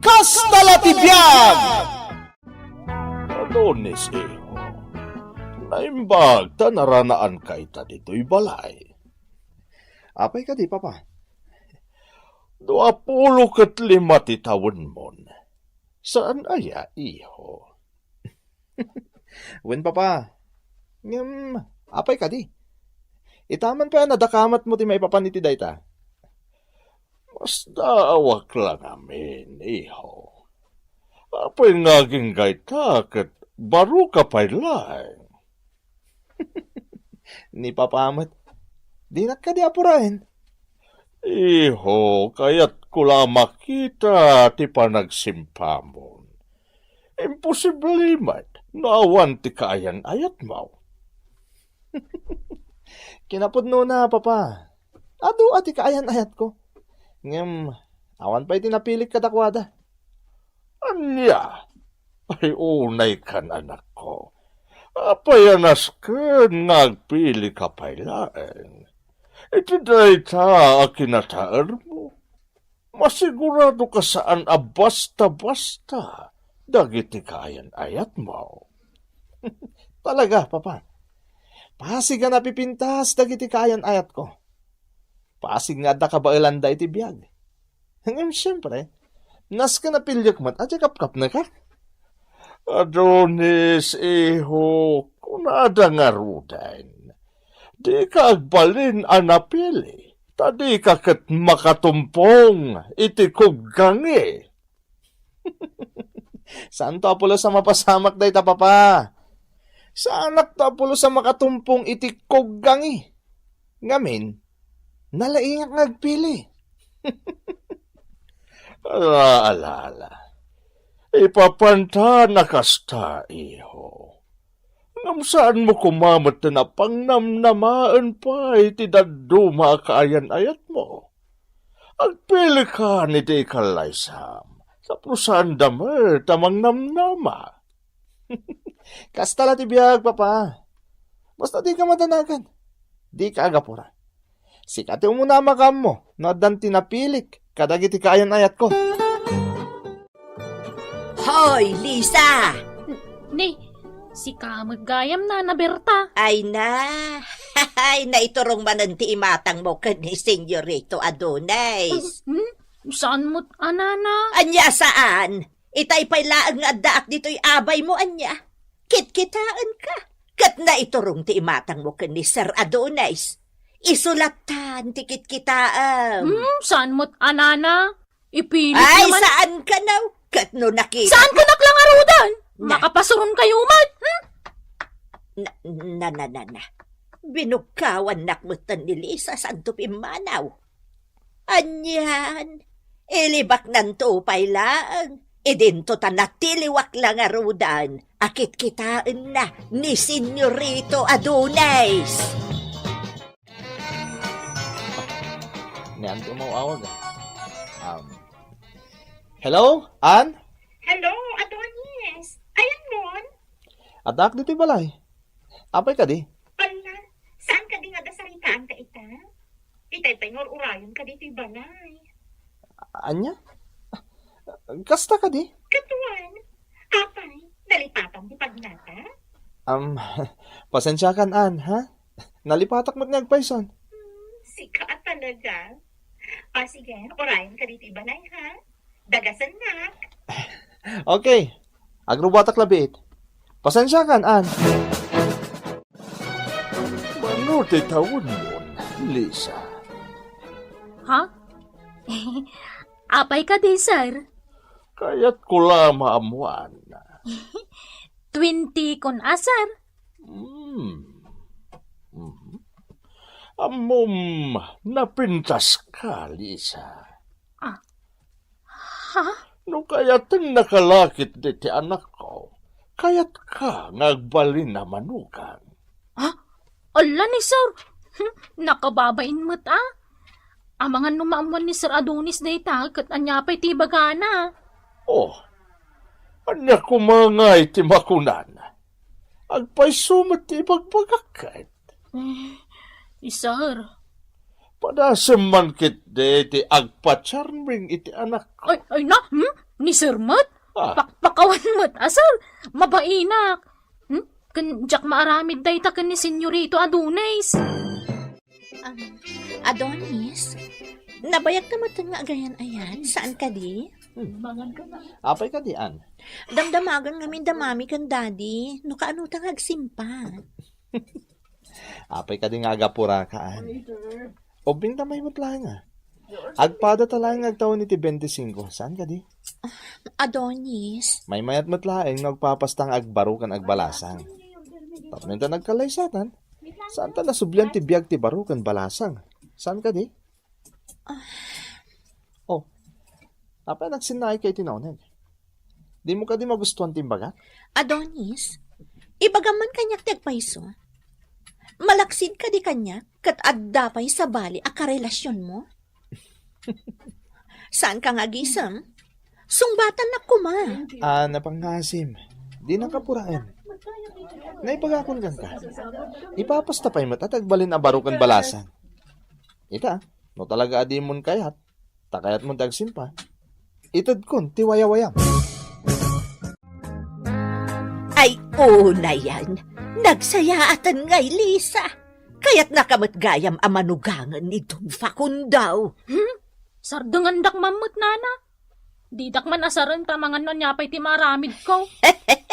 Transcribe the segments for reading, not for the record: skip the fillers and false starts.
Kastala ti biyag! Adonis, iho. Naimbag, naranaan ka ita dito'y balay. Apay ka di, papa. 25 ti taon mon. Saan aya, iho? Wen, papa. Apay ka di. Itaman pa nadakamat mo ti may papaniti dayta. Mas daawak lang amin, iho. Apay ngaging gayta kat baro ka pa'y lang. Ni papamat. Di na ka di apurahin. Iho, kaya't kula makita ti panagsimpamon. Imposible mat, naawan ti kaayan ayat mo. Kinapudno na, papa. Ado ati kaayan ayat ko. Awan pa'y tinapilik katakwada. Anya, ay unay kan anak ko. Apayanas ka, nagpili ka pa'y laeng. Iti dahi ta akinataar mo. Masigurado ka saan a basta-basta. Dagiti kaayan ayat mo. Talaga, papa. Pasig nga napipintas dagiti kaayan ayat ko. Pasig nga da kabailan da iti biyag. Siyempre, nas ka napilyak mat, at kap-kap na ka. Adonis, iho, kunada nga rudan. Di ka agbalin anapili. Tadi ka kat makatumpong iti kuggangi. Saan to apulo sa mapasamak day ta, papa? Saan apulo sa makatumpong iti kuggangi? Ngamin, nalaingak ngagpili. Ala. Ipapanta na kasta, iho. Ngam saan mo kumamat na pangnamnamaan pa iti daduma kaayan ayat mo. Agpili ka ni di kalaysam. Sa prusan damer tamang namnama. Kastala ti biyag, papa. Basta di ka matanagan. Di ka agapura. Sikati umuna makam mo, na dan tinapilik, kadagiti kaayan ayat ko. Hoy, Lisa! Ni, si Kamagayam na Berta. Ay na, naiturong manan ti imatang mo ka ni Senyorito Adonis. Saan mo't anana? Anya saan? Itay pa'y laang nga daak dito'y abay mo, anya. Kitkitaan ka. Kat naiturong ti imatang mo ka ni Sir Adonis. Isulatan ti kitkitaan. Saan mo't anana? Ipilit Ay, naman. saan ka na? Kat no nakita. Saan ko naklang arudan? Na. Makapasuron kayo man. Na. Binukawan nakmutan ni Lisa santo pimanaw. Anyan, ilibak ng tupay lang. Idinto tanatiliwak lang arudan. Akit kitaan na ni Senyorito Adonis. Niyan tumawag. Hello, Ann? Hello, Adonis. Ayan mon. Adak dito'y balay. Apay ka di? Ala, saan ka di nga dasaritaan ka ita? Itay pengor urayon ka dito'y balay. Anya? Kasta ka di? Katuan, apay, nalipatan di pagnata? Pasensya kan, Ann, ha? Nalipatak mo't ngagpayson. Sika talaga. Sige, urayon ka dito'y balay ha? Dagasan na. Okay, agrubatak labit. Pasensya kan, Ann. Mano ti taon mo, Lisa? Ha? Apay ka di, sir. Kaya't kula maamuan. 20 kon asar. Amom, napintas ka, Lisa. Ha? No kaya't nakalakit diti anak ko, kaya't ka ngagbalin na manukan. Ala ni sir. Nakababain mo't Amangan numaamuan ni Sir Adonis dayta kat anyapay ti bagana. Oh, anya kumangay ti makunan. Agpaysumat ti ibagbagakat. Sir. Padasim man kit de ti agpacharming iti anak ko. Ay na, Ni Sir Mat? Ah. Pakpakawan mo't, sir. Mabainak. Kanjak maaramid day ta kan ni Senyorito Adonis. Adonis, nabayag na mo nga gayan ayan. Saan ka di? Apay ka di, An? Damdamagan ngamin damami kan daddy. No kaano tang agsimpa. Apay ka di nga agapura ka, An. O bintamay mo't lang nga. Agpada talang agtaon ni ti 25. Saan ka di? Adonis, May mayat mo't laeng nagpapastang agbarukan agbalasang. Tapos nagkalaysatan. Saan ta nasubyan ti biyag ti barukan balasang? Saan ka di? Oh, apa nagsinay kay tinawag? Di mo ka di magustuhan timbaga? Adonis, ibagaman kanyak tagpaiso. Malaksid ka di kanya kat adda pa'y sa bali a karelasyon mo? Saan ka nga gisam? Sungbatan na kuma. Napangasim. Di nang kapuraan. Naipagakon ka. Ipapasta pa'y matatagbalin a barukan balasan. Ita, no talaga adimon kayat. Takayat mo tagsimpa. Itad kon, tiwaya-wayam. Ay, una yan. Nagsayaatan ngay Lisa. Kaya't nakamatgayam a manugangan ni Don Facundaw. Sardangan dak mamut, nana. Didak man asaran ta mga nanyapay ti maramid ko.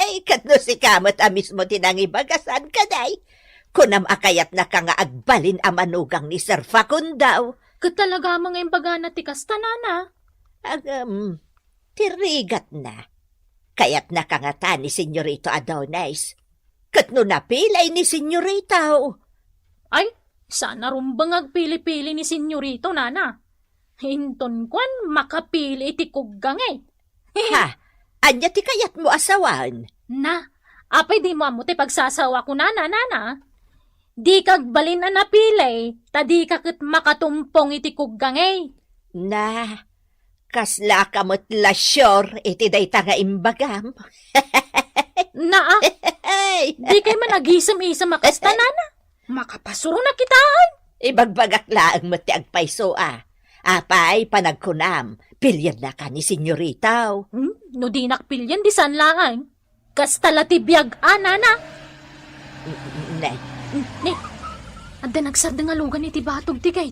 Hey, katno si kamat a mismo tinangi bagasan ka day. Kunam akayat na ka nga agbalin a manugang ni Sir Facundaw. Katalaga mga imbagana ti kasta, nana. Tirigat na. Kaya't nakangata ni Senyorito Adonis. Katno napilay ni Senyorito. Ay, sana rumbang agpili-pili ni Senyorito, nana. Hinton kwan makapili iti kuggang eh. Ha, anya ti kayat mo asawan. Na, apay di mo amo ti pagsasawa ko, nana. Di kagbalin na napili, tadi kakit makatumpong iti kuggang eh. Na, kasla kamot lasyor iti day nga imbagam. Na, Hey, di kay man nagisam-isam makasta, nana. Makapasuro na kitaan. ibagbagak laang mo ti agpaiso ah. Apay, panagkunam, pilyan na ka ni Senyorito. No di nakpilyan di sanlaan. Kastala ti biyag, nana. Ne, Ni, adda nagsarda nga lugan iti batog ti kay.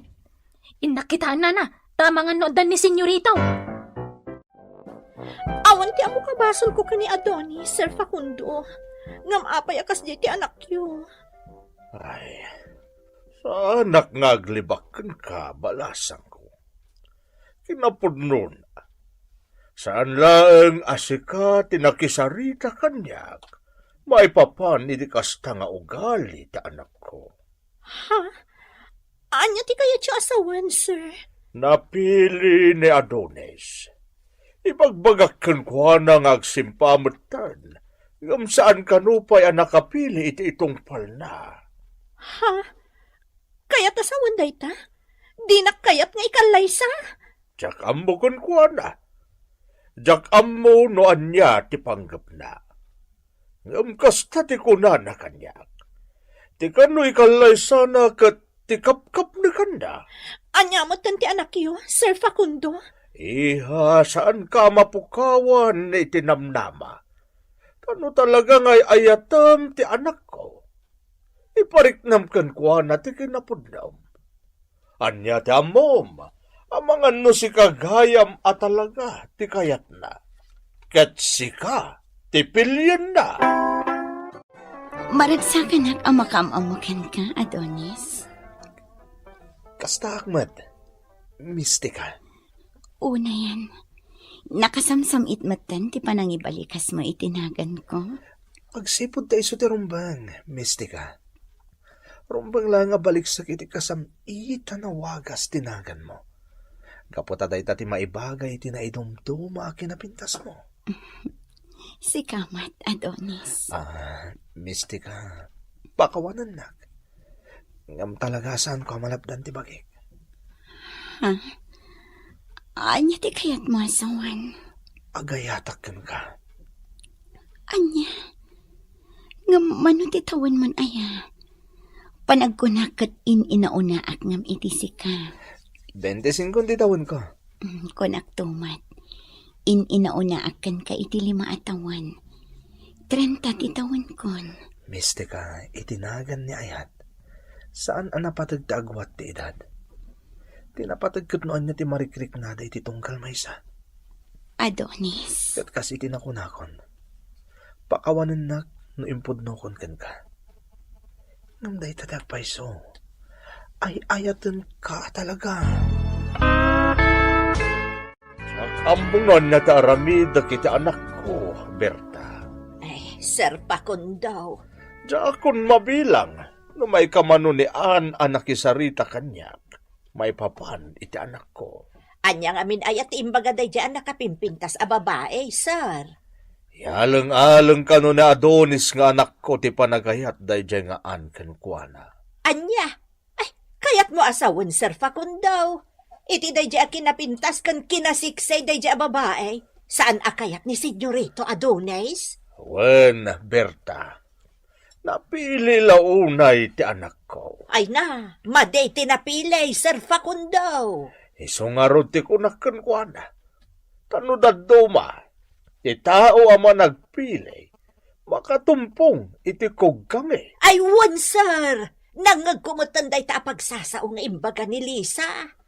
Inakitaan, nana. Tama nga noodan ni Senyorito. awan ti amo kabasol ko kani Adonis, Sir Facundo. Ngam apay akas di ti anak yu. Ay, saanak ngaglibakan ka, balasang ko. Kinapudnon. Saan laeng asika tinakisarita kanyak, maipapan iti kasta nga ugali ta anak ko. Ha? Anya ti kaya siya asawan, sir? Napili ni Adonis. Ibagbagakan ko na agsimpamutan, ngam saan kanupay ang nakapili iti itong palna. Ha? Kayat asawan day ta? Di na kayat nga ikalaysa? Jak ammo kun ko na. Jak ammo no anya ti panggap na. Ngam kasta ti kunana kanyak. Ti kano'y kalay sana kat ti kapkap na kanda. Anya mo ti anak yu, Sir Facundo? Iha, saan ka mapukawan ni tinamnama? Kano talaga ngay ayatam ti anak ko? Ipariknam kan kuha na ti kinapudnam. Anya ti amom, amangan no si kagayam at talaga ti kayat na. Kat sika, ti pilyan na. Maragsakan ang makamamukan ka, Adonis. Kasta Ahmad. Mistika. Una yan. Nakasamsam itmatan ti panangibalikas mo itinagan ko. Pagsipod tayo sa ti rumbang, Mistika. Rumbang lang nga balik sa kiti kasam ita na wagas tinagan mo. Kaputa day ti maibagay tinaidumduma kinapintas mo. Si Kamat, Adonis. Mistika. Pakawanan nak. Ngam talaga saan ko malapdan ti bagik. Ha? Anya ti kayat mo asawan? Agayatak ka. Anya? Nga manutitawan man aya. Panagkunakat inaunaak ngam iti sika. 25 ti taon ko. Kunak tumat. inauna akan ka iti 5 atawan. 30 titawan kon. Mistika, itinagan ni ayat. Saan ang napatag ti agwat ti edad? Tinapatag noon niya ti marikrik na da iti tungkal maysa. Adonis. Kat kasi tinakunakon. Pakawanan na no impudnokon kan ka. Ngam day tatagpay so. Ay ayatan ka talaga. Ambungan na taaramid na kita anak ko, Berta. Ay, Sir Pakundaw. Diya akong mabilang, no may kamanunian anak isarita kanyak, may papan iti anak ko. Anyang amin ayat imbaga day dyan nakapimpintas a babae, sir. Yalang-alang ka no na Adonis nga anak ko ti panagayat day dyan nga an kenkwana. Anya? Ay, kayat mo asawan, Sir Fakundaw. Iti day dyan kinapintas kan kinasiksay day dyan babae. Saan akayat ni Senyorito Adonis? Wen, Berta, napili launay ti anak ko. Ay na, maday tinapilay, Sir Fakundaw. Isungarod ti kunakan ko na. Tano daduma, ti tao ama nagpili, makatumpong iti kugkami. Ay, wan, sir. Nangagkumutanday ta pagsasaong nga imbaga ni Lisa.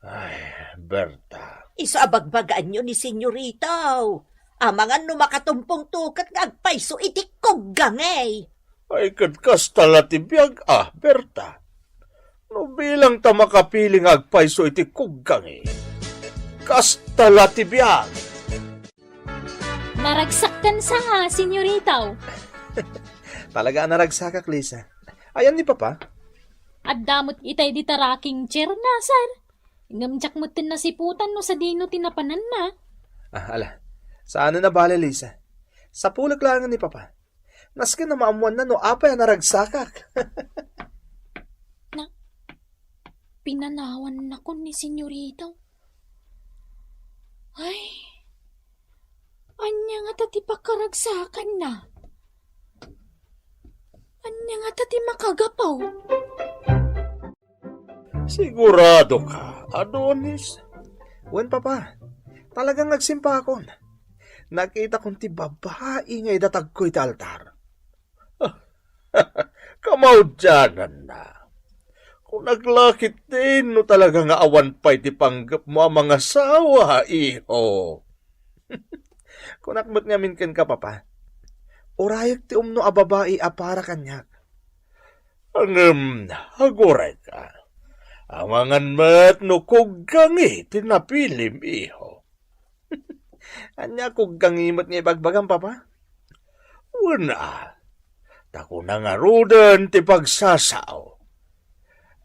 Ay, Berta, Iso abagbagaan nyo ni Senyorito. Amangan no makatumpong tukat nga agpayso iti kuggangay. ay kadkas tala ti biyag Berta. No bilang ta makapiling agpayso iti kugkami. Kas tala ti biyag. Naragsak kan sa nga, senyoritaw. Talaga naragsakak, Lisa. Ayan ni Papa. At damot itay di taraking chair na, sir. Ngamjak mo tin nasiputan no sa dino tinapanan na. Ala. Saan na bale, Lisa? Sa pulag langan ni Papa. Naski na maamuan na no apay naragsakak. Pinanawan na ko ni senyorito. Ay, anya nga tati pakaragsakan na. Anya nga tati makagapaw. Sigurado ka, Adonis? Wen, Papa. Talagang nagsimpa akon. Nakita kong ti babae ngay datag ko iti altar. Kamaudyanan na. Kung naglakit din, no talaga nga awan pa'y ti panggap mo ang mga sawa, iho. Kung nakmot ngamin ken ka, Papa. Urayag ti umno a babae a para kanyak. Haguray ka. Amangan mat no kuggangi, tinapilim, iho. Anya kog gangimot nga ibagbagang, Papa? Una, tako na nga rudan ti pagsasaw.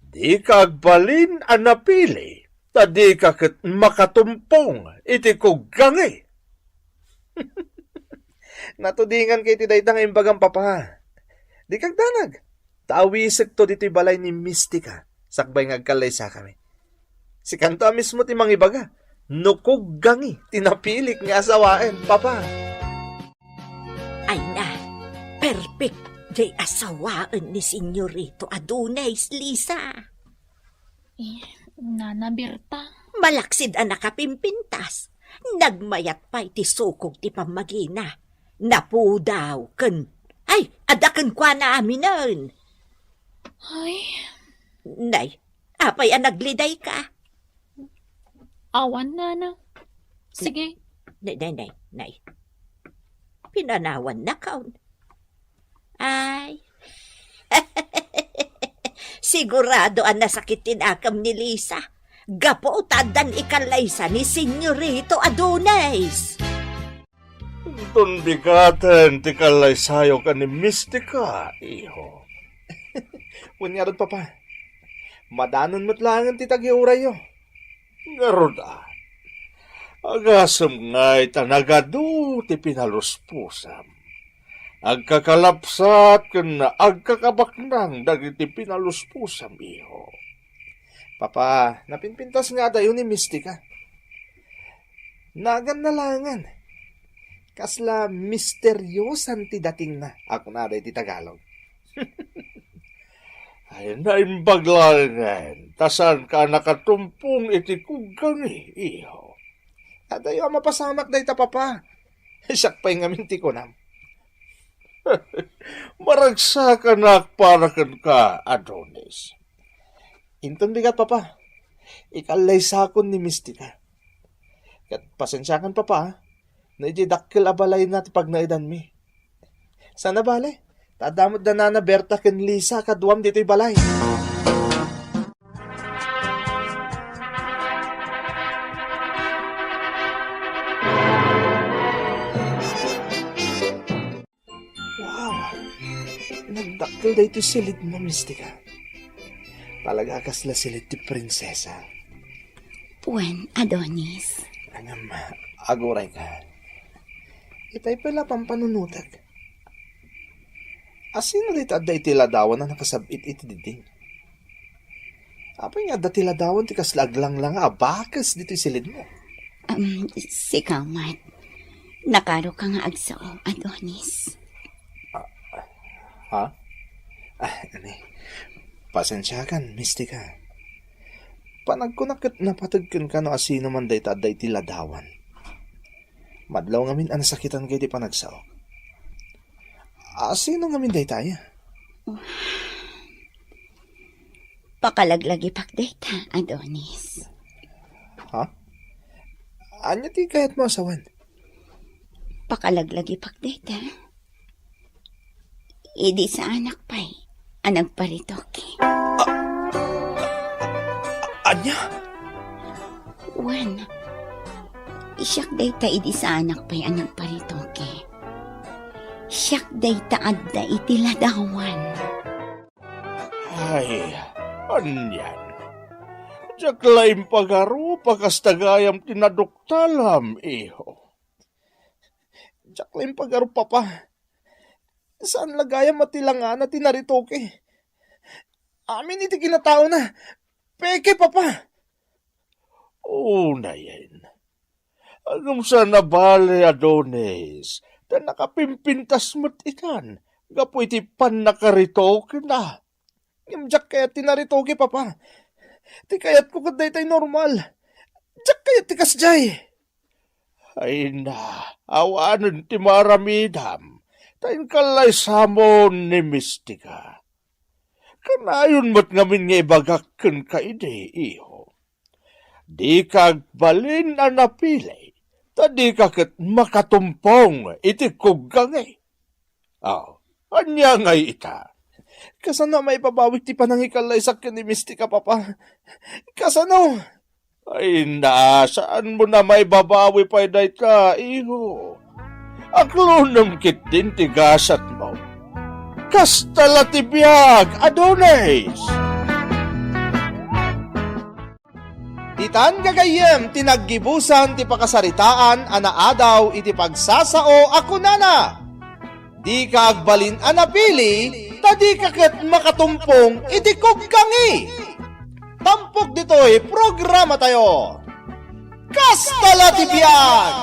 Di kagbalin ang napili, ta di kakit makatumpong iti kuggangi. Natudingan kay ti daytang imbagang, Papa. Di kag danag. Tawisag to dito'y balay ni Mistika. Sakbay ngagkalay sa kami. Si Kanto mismo ti mangibaga. Nukog gangi. Tinapilik nga asawain, Papa. Ay na, perfect day asawaan ni Senyorito Adonis, Lisa. Nana Berta. Malaksid ang nakapimpintas. Nagmayat pa iti sukog ti pamagina. Napudaw ken. Ay, adakan kwa na aminan. Ay, Nay, apay ang nagliday ka. awan nana. Sige. Nay. Pinanawan na kaun. Ay. Sigurado ang nasakitin akam ni Lisa. Gapo tadan ikalaysa ni Senyorito Adonis. Doon bigatan ti kalay sayo ka ni Mistika, iho. Kunyarod, Papa. Madanon mo't langan ti tagiuray yo. Garuda. Agasam nga'y tanagado ti pinaluspusam. Agkakalapsat ken agkakabaknang dagiti pinaluspusam, iho. Papa, napinpintas nga dayo ni Mistika. Nagan na langan. Kasla misteryosan ti dating na. Ako na ti Tagalog. Ay naimbaglangan, tasan ka nakatumpong iti kuggangi, iho. Adayo mapasamak day ta papa. Siyak pa yung aminti ko nam. Maragsakan nakparakan ka, Adonis. Inton bigat papa. Ikalay sakon ni Mistika. Kat pasensyakan papa. Na dakkel abalay na ti pag naidan mi. Sana bale. Tadamot na nana Berta ken Lisa kaduam dito'y balay. Wow! Nagdakkel da ito silid mo, Mistika. Talaga kasla silid ti prinsesa. Puan, Adonis. Angam, aguray ka. Itay pala pampanunutag. Asino dito adda iti ladawan na nakasabit iti diding? Apay nga adda ti ladawan ti kaslaglang lang abakas dito silid mo. Sikaw, Mat. Nakaro ka nga agsao, Adonis. Ha? Pasensyakan, Mistika. Panagkunakit napatagkan ka no asino man dayta adda iti ladawan. Madlaw ngamin anasakitan kayo di panagsao. Asino ngamin dayta ya? Pakalaglagi pakdeta, Adonis. Ha? Anya ti kahit mo asawan? Pakalaglagi pakdeta. Idi sa anak pa'y anang paritoke. Anya? Wan, isyak dayta idi sa anak pa'y anang paritoke. Siyak dayta adda iti ladawan. Ay, anyan. Diyak laim pagaro, pagastagayam tinaduktalam, iho. Jackline pagaro papa. Saan lagayam matilangan na tinaritoke? Amin iti kinatao na. Peke papa. Una yan. Anong sa nabali, Adonis? Ta nakapimpintas mo't ikan. Gapo iti pan nakaritoke na. Yung jack kaya tinaritoke papa. Ti kayat ko kaday tay normal. Jack kaya ti kasjay. Ay na, awanan ti maramidam. Tayin kalay samon ni Mistika. Kanayon mo't ngamin nga ibagakkan ka ide, iho. Di kagbalin na napilay. Ta di kakit makatumpong iti kugangay. Anya ngay ita. Kasano may pabawik ti panangikalay sakyan ni Mistika papa. Kasano? Ay na, saan mo na may babawi pa day ka, iho? Aklunong kit din tigasat mo. Kastala ti biyag, Adonis! Itan gagayem tinaggibusan ti pakasaritaan anaadaw iti pagsasao ako nana. Di ka agbalin anapili, tadi kaket makatumpong iti kugkangi. Tampok dito'y programa tayo. Kastala ti biyag!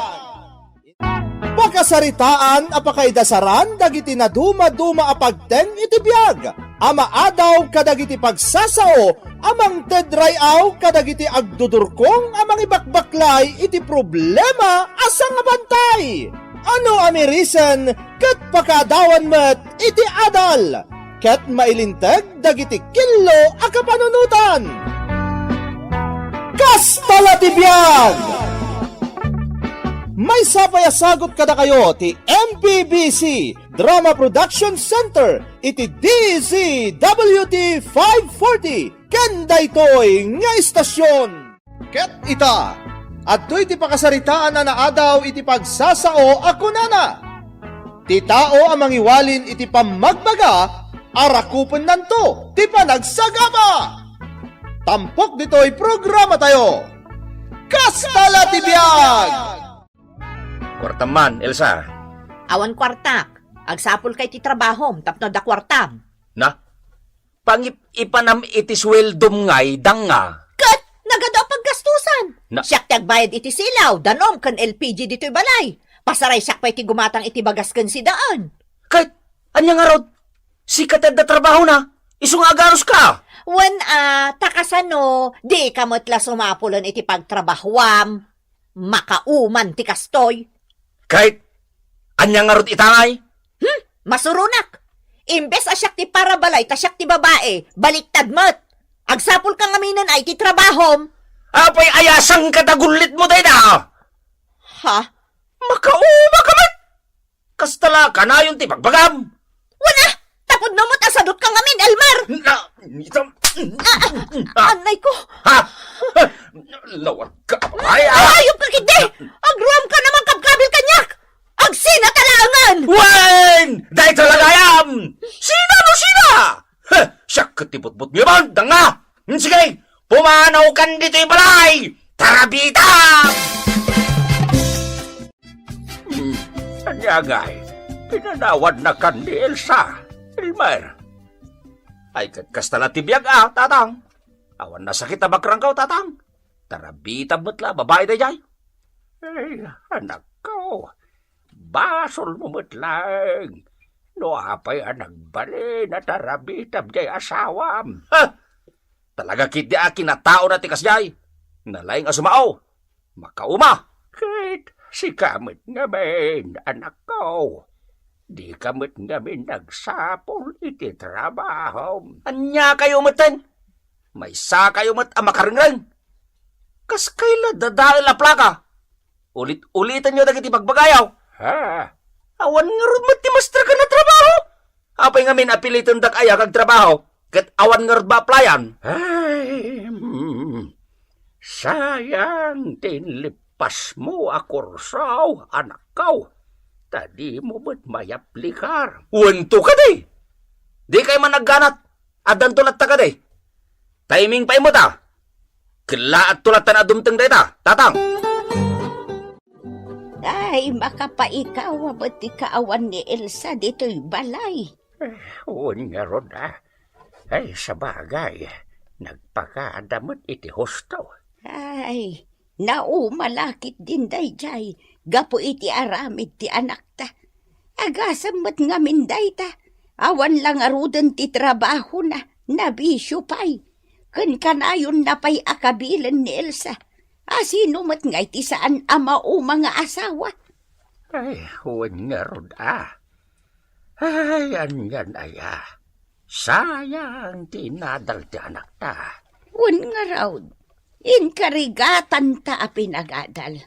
Pakasaritaan apakaidasaran dagiti na duma-duma apagteng iti biyag. Ama adaw kadagiti pagsasao, amang tedrayaw kadagiti agdudurkong amang ibakbaklay iti problema asang abantay. Ano amirisan ket pakadawan met iti adal. Ket mailinteg dagiti killo a kapanunutan. Kastala ti biyag! May sapayasagot kada kayo ti MPBC Drama Production Center iti DZWT 540 kenda ito'y nga istasyon. Ket ita, at to'y ti pakasaritaan na naadaw iti pagsasao ako nana. Ti tao amang iwalin iti pamagbaga, arakupon nanto ti panagsagama. Tampok dito'y programa tayo. Kastala ti biyag! Kwartaman, Elsa. Awan kwartak. Agsapol kay ti trabahom, tapno da kwartam. Na? Ipanam iti sweldom ngay, danga. Kat, nagada paggastusan. Na- Siyak tagbayad iti silaw, danom kan LPG dito'y balay. Pasaray siyak pa iti gumatang iti bagas kan si daan. Kahit, anya nga rod, sikat da trabaho na, isong agaros ka. Wen takasano, di kamot la sumapulon iti pagtrabahwam. Makauman ti kastoy. Kahit anya nga rod itangay. Masurunak. Imbes asyak ti para balay, tasyak ti babae, baliktad mo't. Agsapol kang aminan ay ti trabahom. Apay ayasang katagulit mo day na. Ha? Makauma ka man. Kastala ka na yung tipagbagam. Wala! Tapod na mo't asadot kang amin, Elmer! Na, Anay ko! ha? Lawag ka. Ay, Ayop ka kindi! Agruam ka naman kabkabil kanyak! Agsina talangan! Wen! Dahil talaga yam! Sina no sina! Siya katipot-bot niyo ba? Danga! Sige! Pumanaw kan dito yung balay! Tarabita! Anyagay, pinanawad na kan ni Elsa, Elmer. Ay kastala tibiyag tatang. Awan na sakit na bakrang tatang. Tarabita mutla, babae na jay. Ay, anak ko. Basol mo mutlang. No apay nagbali na tarabitab jay asawam. Talaga kit di akin na tao na tikas jay. Nalaing asumao. Makauma. Kit, si kamit ngamin, anak ko. Di kamit ngamin nagsapol iti trabaho. Anya kayo matan? May sa kayo mat amakaringrang. Kas kaila dadail na plaka. Ulit-ulitan nyo dagiti pagbagayaw. Ha? Awan nga rin mati-master ka na trabaho. Apay ngamin apilitan dak aya kag trabaho. Kat awan nga rin ba aplayan? Ay, sayang tinlipas mo a kursaw, anak ko. Tadi mo ba't may aplikar? Wanto ka di. Di kayo man nagganat. Adan tulat ta ka di. Timing pa mo ta. Kila at tulatan na dumteng da ita, tatang. Ay, makapaikaw ba't ikaawan ni Elsa dito'y balay? Uwan nga ron Ay, sa bagay, nagpakadamot iti husto. Ay, naumalakit din dayjay, gapo iti aramid ti anak ta. Agasam mat nga minday ta, awan lang arudan ti trabaho na, nabisyo pa'y. Kan kanayon na pa'y akabilan ni Elsa. Sino mat nga iti saan ama o mga asawa? Ay, uwan nga ron Ay, anyan aya. Sayang tinadal ti anak ta. Un nga raw, inkarigatan ta a pinagadal.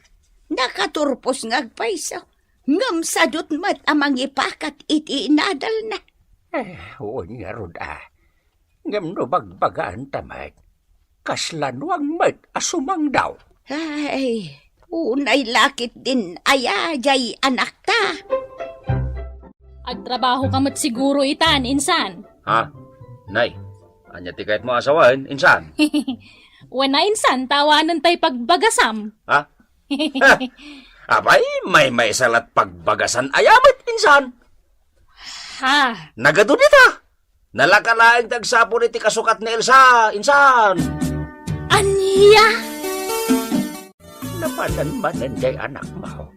Nakaturpos ngagpaiso, ngam sadot mat amang ipakat iti inadal na. Uwan nga ron Ngam no bagbagaan tamat. Kaslanwang mat asumang daw. Ay, unay lakit din ayajay anak ta. Agtrabaho ka mat siguro itan, insan. Ha? Nay, anya ti kahit mo asawan, insan? Wana insan, tawanan tay pagbagasam. Ha? Abay, may salat pagbagasan ayamit, insan. Ha? Nagado dita. Nalakalaing tagsapo ni ti kasukat ni Elsa, insan. Anya? Napanan-manan jay anak mo.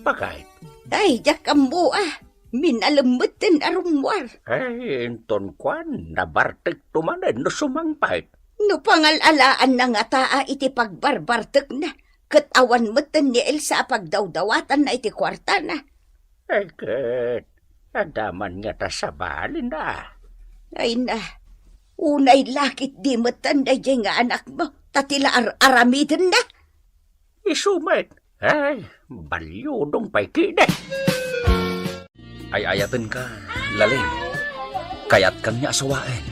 Bakit? Ay, jakambo minalamatan arumwar. Ay, inton kwan, nabartik tumanan no sumangpait. No pangalalaan na nga taa iti pagbarbartek na, kat awan matan ni Elsa pagdawdawatan na iti kwarta na. Ay, kat, adaman nga ta sa balin Ay na, unay lakit di matan na dyan nga anak mo, tatila aramidin na. Isumat. Ay, balyodong paikide. Ay ayatan ka, laling. Kayat kang niya asawain.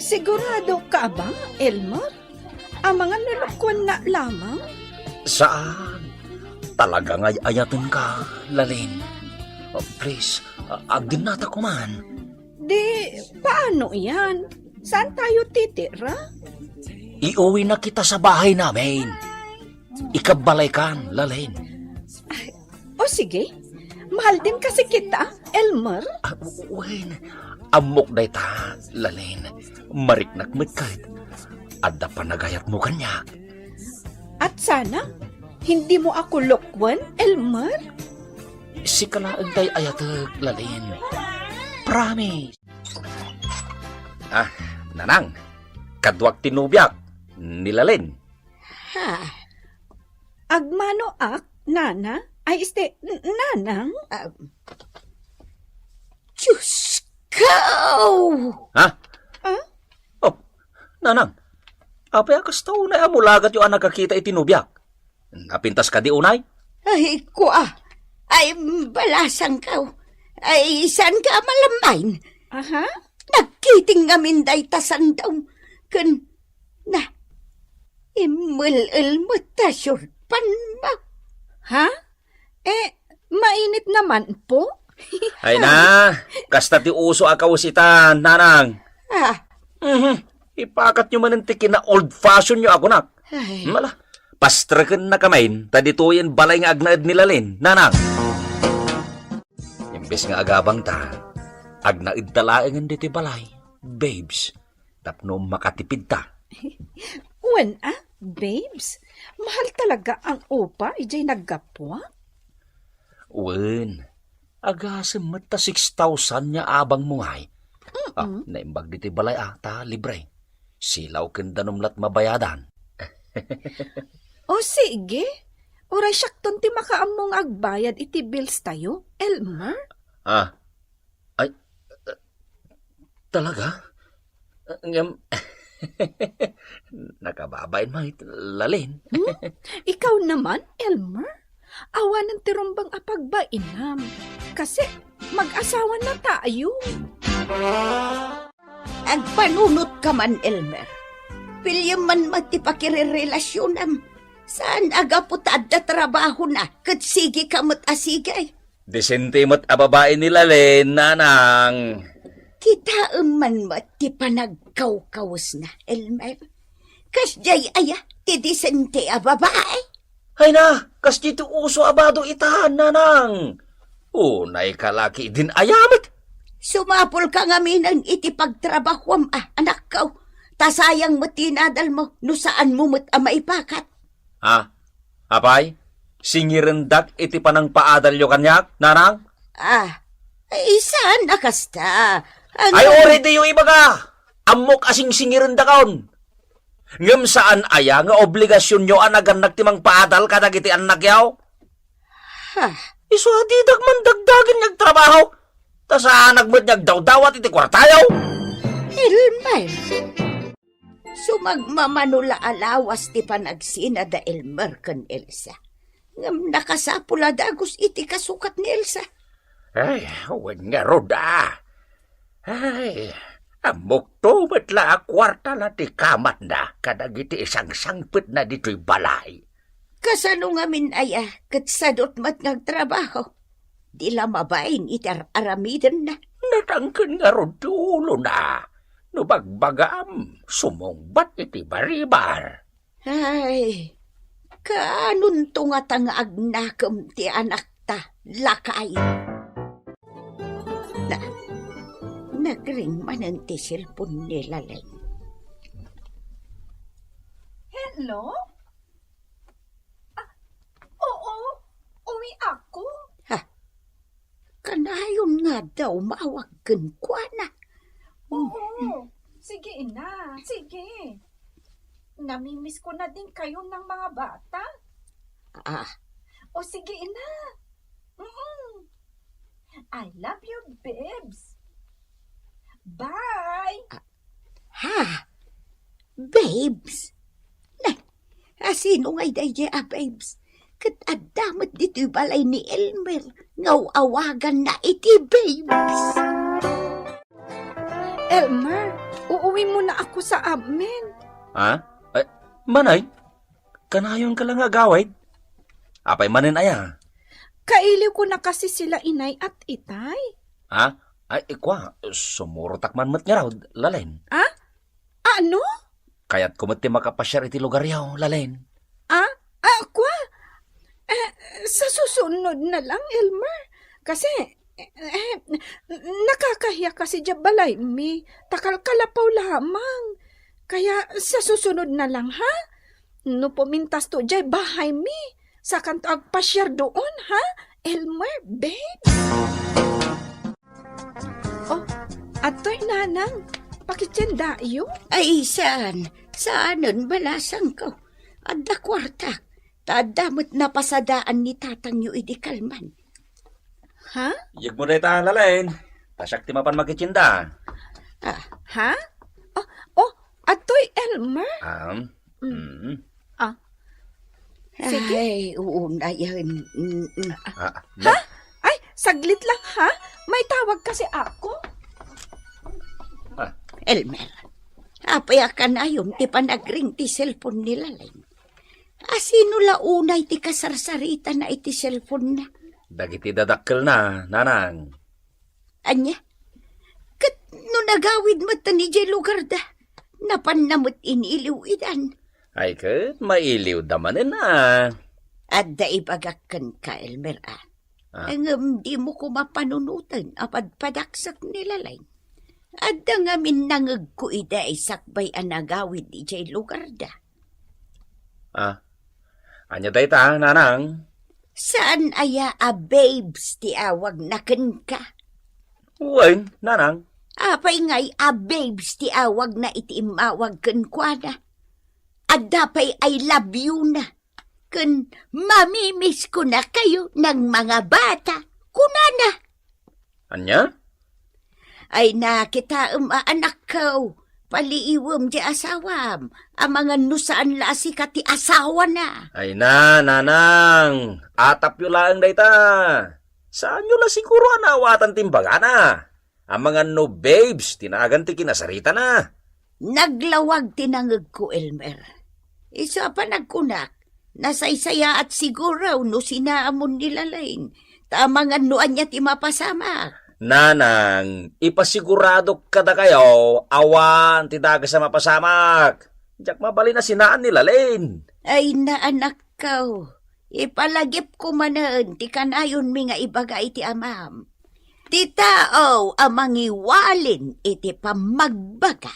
Sigurado ka ba, Elmer? Ang mga nalukwan na lamang? Saan? Talaga ngay ayatan ka, lalin. Please, agdinata ko man. Di, paano yan? Saan tayo titira? Iuwi na kita sa bahay namin. Ikabalay kan, lalin. O sige, mahal din kasi kita, Elmer. Wen, amok day ta, lalin. Mariknak mo't kahit. Adda pa nagayat mo kanya. At sana, hindi mo ako lukwan, Elmer? Si kalaang day ayatag, lalin. Promise. Nanang. Kadwag tinubyak. Nilalin. Ha, Agmano ak, nana? Ay, nanang? Diyos ko! Ha? Ah? Oh, nanang. Apay akas tao na amulagat yung anak kakita itinubyak. Napintas ka di unay? Ay, ay, balasang ka. Ay, saan ka malamain? Aha? Nagkiting ngamin day tasan daw. Imul-ul mo ta surpan mo. Ha? Mainit naman po? Ay na, kasta ti uso akawsitan, nanang. Ipakat nyo man ang tiki na old-fashion nyo ako nak. Ay, Mala, pastrakan na kamain, tadituyin balay nga agnaed nilalin, nanang. Imbes nga agabang ta, agnaed talaengan diti balay, babes, tapno makatipid ta. Wen babes? Mahal talaga ang upa, ijay naggapwa? Wen, agasem mata 6,000 niya abang mungay. Naimbag diti balay ta libre. Silaw kendanumlat mabayadan. O sige, oray syakton ti makaamong agbayad iti bills tayo, Elmer? Ay, talaga? Nakababain mo, lalin. Ikaw naman, Elmer? Awanan ti rumbang apagbainam. Kasi mag-asawa na tayo. agpanunot ka man, Elmer. Pilyam man matipakirerelasyon saan agaputad na trabaho na, kat sige kamot asigay. Disente mo't ababae nila, Len, nanang. Kita man matipanagkaw-kawas na, Elmer. Kasjay aya, ti disente a babae. Hay na, kas dito uso abado itahan, nanang. Unay kalaki din ayamat. Sumapol ka ngaminan iti pagtrabahwam anak kaw. Tasayang matinadal mo, no saan mo maipakat. Apay? Singirendak iti panang paadalyo kanyak, nanang? Saan nakasta? Ay, already yung iba ka! Amok asing singirenda kaon. Ngam saan aya nga obligasyon nyo anagan nagtimang paadal kadag iti anak yaw? Iso adidag man dagdagin nagtrabaho. Ta saan nagmat nagdawdawat iti kwartayaw? Elmer. Sumagmamanula alawas ti panagsina da Elmer kan Elsa. Ngam nakasapula dagos iti kasukat ni Elsa. Ay, huwag nga roda. Ay, amok to batla kwarta na ti kamat na kadag iti isang sangpit na dito'y balay. Kasano ngamin aya kat sadot mat nagtrabaho. Di la mabain iti aramiden na. Natangken nga rodulo na. No bagbagam, sumungbat iti baribar. Ay, kanun to nga tang agnakam ti anak ta, lakay. Nagring man ti cellphone nila lang. Hello? Oo, uwi ako. Kanayon nga daw mawagkan kwa na. Oo, sige ina, sige. Namimiss ko na din kayo ng mga bata. O sige ina. I love you, babes. Bye! Babes? Sino nga'y dahi babes? Kat adamat dito'y balay ni Elmer. Ngaw-awagan na iti babes. Elmer, uuwi mo na ako sa amin. Ay, manay, kanayon ka lang agawid. Apay manin aya. Kailiw ko na kasi sila inay at itay. Ay, ikwa, sumurutak man mat nga raw, lalain. Ano? Kaya't kumati makapasyar iti lugar yaw, lalain. Kwa? Sa susunod na lang, Elmer. Kasi, nakakahiya kasi dyan balay mi. Takal-kalapaw lamang. Kaya sa susunod na lang, ha? No pumintas to dyan bahay mi. Sa kanto agpasyar doon, ha? Elmer, babe. Oh, ato'y nanang. Pakitsenda iyo? Ay, saan? Saanon balasang ko? Adda kwarta. Tadamot na pasadaan ni tatang yu idikalman. Ha? Iyag mo dayta lalain. Tasyak ti mapan magkitsinda. Ha? Oh, atoy Elmer. Sige. Ay, una yan. Ha? Ay, saglit lang ha. May tawag kasi ako. Elmer, apaya ka na yun, ti panagring ti cellphone nila lang. Asino la unay ti kasarsarita na iti cellphone na? Dagiti dadakkel na, nanang. Anya? Kat no nagawid mo ni jay lugar da, napanamot iniliw idan. Ay kat, mailiw damanin na. At da ibagakan ka, Elmer Ang di mo ko mapanunutan, apad padaksak nila lang. At da ngamin nangag ko ida ay sakbay ang nagawid di jay lugar da. Anya dayta, nanang. Saan aya babes ti awag naken ka? Uwain, nanang. Apay ngay babes ti awag na iti imawag ken kwa na. At dapay I love you na. Ken mamimiss ko na kayo ng mga bata. Kunana. Anya? Ay nakita anak ko. Paliiwam di asawam. Ang mga nusaan lasi ka ti asawa na. Ay na, nanang. Atap yu laang dayta. Saan yu la siguro anawatan timbagana? Ang mga no babes, tinagan ti kinasarita na. Naglawag tinangag ko, Elmer. Isa pa nagkunak. Nasaysaya at siguro no sinaamon nila lain. Tamang anuan niya ti mapasamak. Nanang, ipasigurado kada kayo, awan ti daga sa mapasamak. Diyak mabali na sinaan nila len. Ay na anak ko. Ipalagip ko manan ti kanayon mi nga ibaga iti amam. Ti tao amang iwalin iti pamagbaga.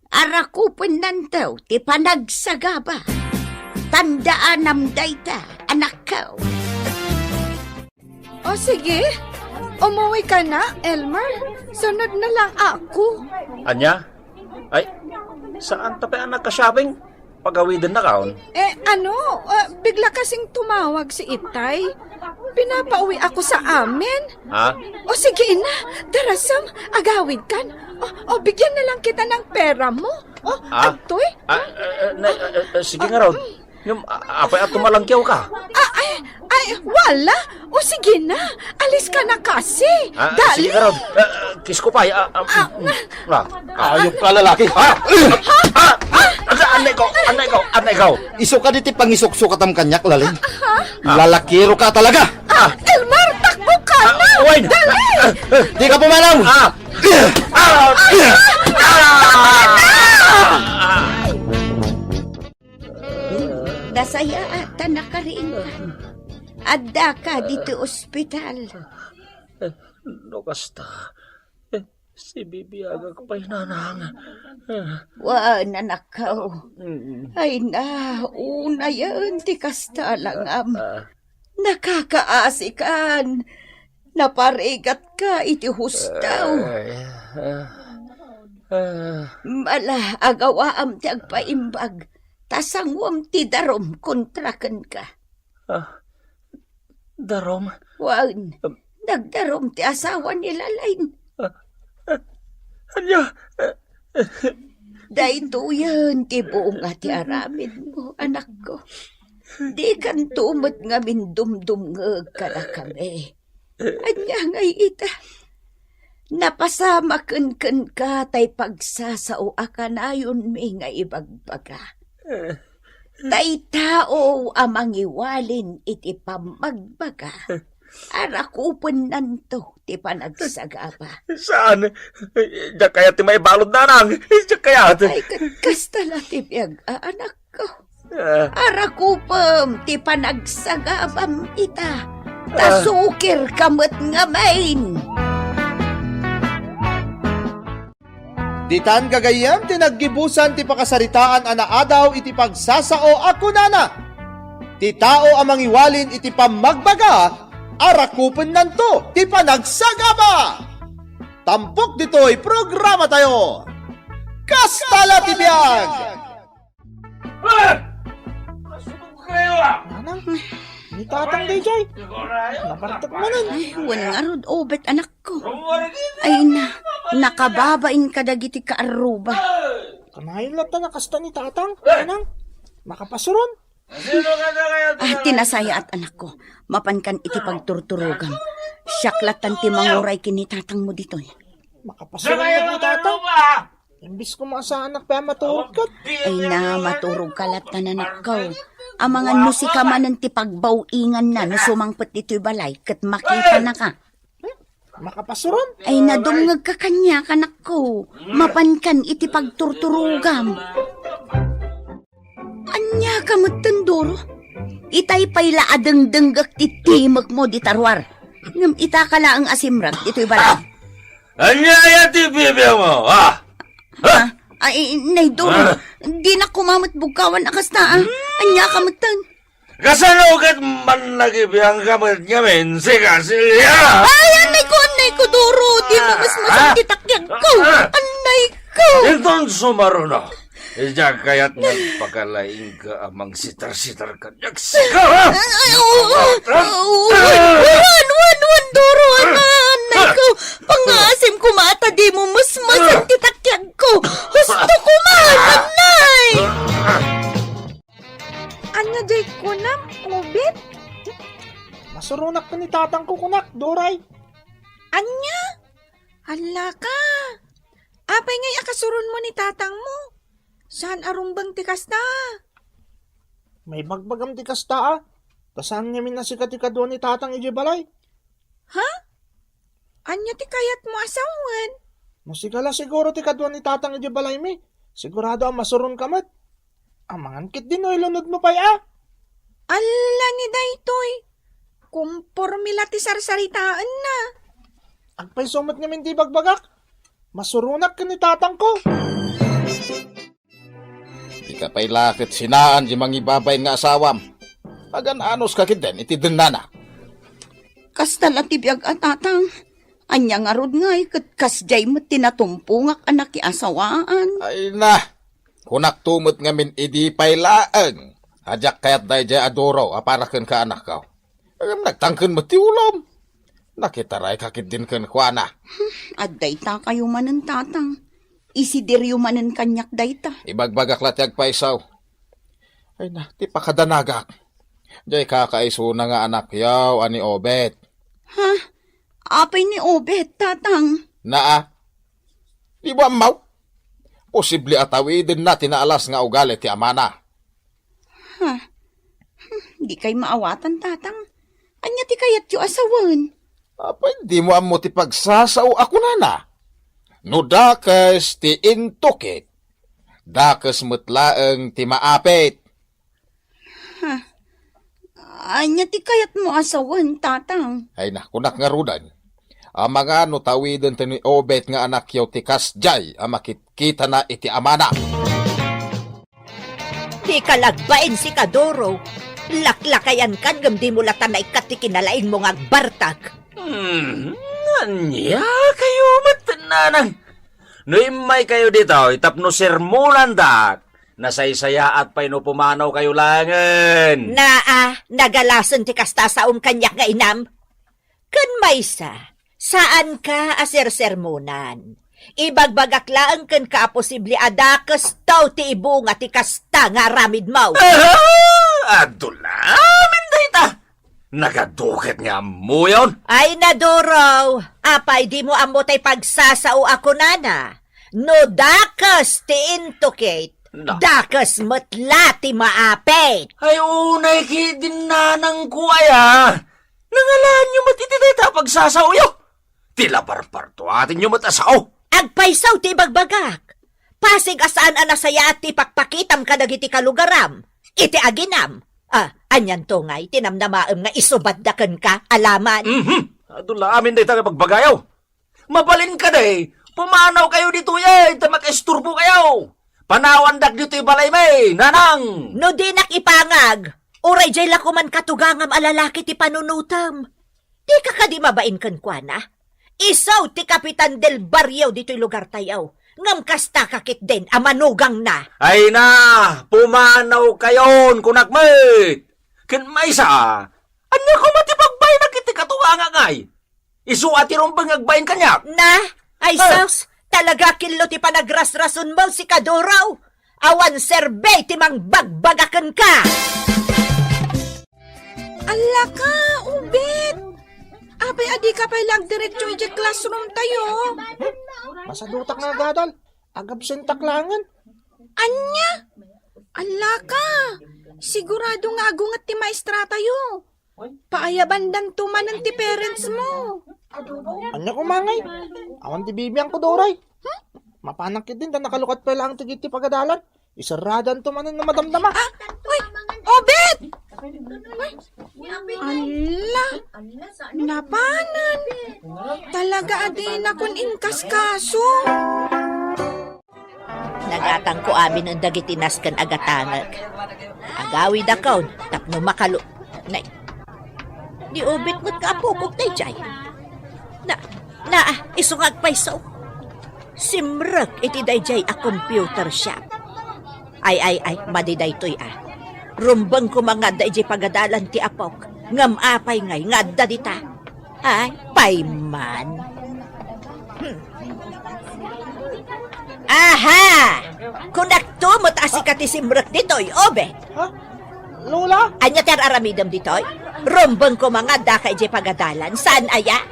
Arakupen nantaw ti panagsagaba. Tandaan dayta, anak ko. O sige, umuwi ka na, Elmer. Sunod na lang ako. Anya? Ay, saan tapi anak ka-shopping? Pagawidin na kaon. Bigla kasing tumawag si Itay. Pinapauwi ako sa amin. Ha? O sige na, darasam, agawid kan. O bigyan na lang kita ng pera mo. O, atoy. Sige nga raw. Yung apay at tumalangkyaw ka. Ay, wala. O sige na, alis ka na kasi. Dali. Sige nga raw. Kiss ko pa. Ayok ka lalaki. Anay ko. Iso ka diti pangisok-sukat ang kanyak, lalin. Lalakiro ka talaga. Elmer, takbo ka na. Wait. Di ka pumanaw. Nasaya ata nakariingan. Adda ka dito ospital. No kasta. Si Bibi agak pa'y nanang. Wan, anak ko. Ay na, una yan, ti kasta lang nakakaasikan. Naparigat ka, iti hustaw. Mala, agawaam ti agpaimbag. Tasangwam ti darom kontraken ka. Darom? Wan, nagdarom ti asawa nila lain. Anya? Dahito yan, ti buong ati aramid mo, anak ko. Di kan tumot nga min dumdumngag ka na kami. Anya ngay ita. Napasama ken ka tay pagsasao akanayon mi nga ibagbaga. Tay tao amang iwalin iti pamagbaga. Arakupon nanto ti panagsagaba. Saan? Diyak kaya ti may balod nanang. Diyak kaya. Ay kastala ti biyag, anak ko. Arakupam ti panagsagabam ita. Tasukir kamot nga main. Ditan gagayam tinaggibusan ti pakasaritaan adaw iti pagsasao ako nana. Ti tao amang iwalin iti pamagbaga, arakupen nanto ti panagsagaba. Tampok dito'y programa tayo. Kastala ti biag! Masubog kayo Ni tatang day, Jay. Napartag mo nun. Ay, wan nga rod, obet anak ko. Ay nakababain ka dagiti ka aruba. Kanahin lang ta nakasta ni tatang. Anang, makapasuron. Tinasaya at anak ko, mapankan iti pagturturugam. Syaklatan ti manguray kini tatang mo dito. Makapasuron na ni tatang. Imbis ko sa anak pa maturog ka. Ay maturog kalat na nanakaw. Amangan mo si kamanan ti pagbawingan na no sumangpet dito'y balay kat makita na ka. Makapasuron. Ay nadungag ka kanya kanak ko. Mapankan iti pagturturugam. Anya ka matandoro. Itay pay laadeng-denggak ti timag mo di tarwar. Ngam itakala ang asimrag dito'y balay. Anya ti bibiyang mo, ha? Ay, naidoro. Di na kumamot bukawan akas na, Anya ka matan. Kasanugat man lagi biyang kamit ngamin si Kasilya. Ay, anay ko, Doro. Di mo mas masakitakyag ko. Anay ko. Itong sumaruno. Ija kaya't nagpakalaing ka amang sitar-sitar ka. Yagsika, ha? Ay, wan, Doro. Anay ko. Pangasim ko mata, di mo mas masakitakyag ko. Gusto ko man, anay. Anya jay ko na, obet? Masurunak ka ni tatang ko kunak, Doray. Anya? Hala ka. Apay ngay akasurun mo ni tatang mo. Saan arumbang tikas na? May bagbagam ti kasta Tasan niya minasikat ti kadwa ni tatang iji balay. Ha? Anya ti kayat mo asawan? Musikala siguro ti kadwa ni tatang iji balay mi. Sigurado ang masurun kamat. Amangan kit din oy lunod mo pay Alla ni daytoy. Kumpormila ti sarsaritaan na. Agpay sumot nga di bagbagak. Masurunak ka ni tatang ko. Ika pa'y lakit sinaan di mangibabay nga asawam. Pagan anos kakit din, iti dinana. Kasta latibiyag at tatang. Anya nga rod ngay, kat kasjay mo tinatumpungak anak ki asawaan. Ay na, kunak tumot ngamin idi pa'y laeng. Ajak kayat day jay adoro, aparakan ka anak ka. Nagtangkan mo ti ulom. Nakitaray kakit din kan kuana. At dayta kayo manan tatang. Isidiryo manan kanyak dayta. Ibagbagak latyag paisaw. Ay na, ti pakadanagak. Jay kakaiso na nga anak yaw, ani Obet. Ha? Apay ni Obet, tatang. Naa? Di ba amaw? Posible atawidin na tinaalas nga ugali ti amana. Ha? Di kay maawatan, tatang. Anya ti kayat yu asawan. Apay, di mo amo ti pagsasaw ako na. No dakas ti intokit. Dakas mutlaeng ti maapit. Anya ti kayat mo asawan, tatang. Ay na, kunak nga rudan. Ang mga no tawidin ti ni Obet nga anak yaw ti kasjay, ang makitkita na iti amana. Di ka lagbain si Kadoro. Laklakayan kan gam di mo latan na ikatikinalaing mong agbartag. Anya kayo matananang. No imay kayo dito, itapno sermulan dak. Nasaysaya at pa'y no pumanaw kayo langan. Nagalasan ti kasta sa kanyak nga inam. Kan maysa, saan ka aser-sermonan? Ibagbagak laang kan ka-posible adakas tao ti ibunga ti kasta nga ramid mo. Adulamin dayta. Nagaduket nga mo yun. Ay nadoro, apay di mo amotay pagsasao ako nana. No dakas ti intokate. No. Dakas matla ti maapit. Ay unay kidin na ng kuaya. Nangalaan nyo matititita pagsasaw yo. Tila parparto atin nyo matasaw. Agpaysaw ti bagbagak. Pasig asaan anasaya at ti pakpakitam kadagiti kalugaram. Iti aginam. Anyan to ngay, tinamnamaam nga isubaddakan ka, alaman. Adula amin day taga pagbagayaw. Mabalin ka day. Pumanaw kayo dito yan, mag-esturbo kayo. Panawandag dito yung balay may, nanang. No di nakipangag, uray jay lakuman katugangam alalaki ti panunutam. Di ka kadi mabain kan kwa na? Isaw ti Kapitan del Barrio dito'y lugar tayaw. Ngam kasta kakit din, amanugang na. Ay na, pumanaw kayon, kunakmit. Ken maysa, anya ko matipagbay na kiti katunganga ngay. Isuati rong pangagbayin kanyak. Na, ay sus, talaga kilo ti panagrasrason mo si Kaduraw. Awan serbay ti mang bagbagakan ka. Ala ka, ubit! Abay, adi ka pa lang diretso iti classroom tayo. Masadutak nga gadal. Agabsent taklangan. Anya? Ala ka! Sigurado nga agungat ti maestra tayo. Paayabandan tumanan ti parents mo. Anya ko mangay. Awan ti bibiyang ko doray. Mapanakit din na nakalukat pa lang tigiti pagadalan. Isaradan tumanan na madamdama. Uy! Obet! Ala! Napanan! Talaga adi na kun inkaskaso. Nagatang ko amin ang dagitinas kan agatangag. Agawid akaw, tapno makalo. Nay, di ubit mo't kaapukok na jay. Isungag paiso. Simrek iti dayjay a computer shop. Ay, madiday to'y Rumbang ko mga dayjay pagadalan ti apok. Ngam apay ngay, ngadda dita. Ay, payman. Aha! Kunakto mo taasi ka ti simrek dito'y, obe. Ha? Lola? Anya ter aramidam dito'y? Rumbang ko mga da kay jay pagadalan. Saan aya?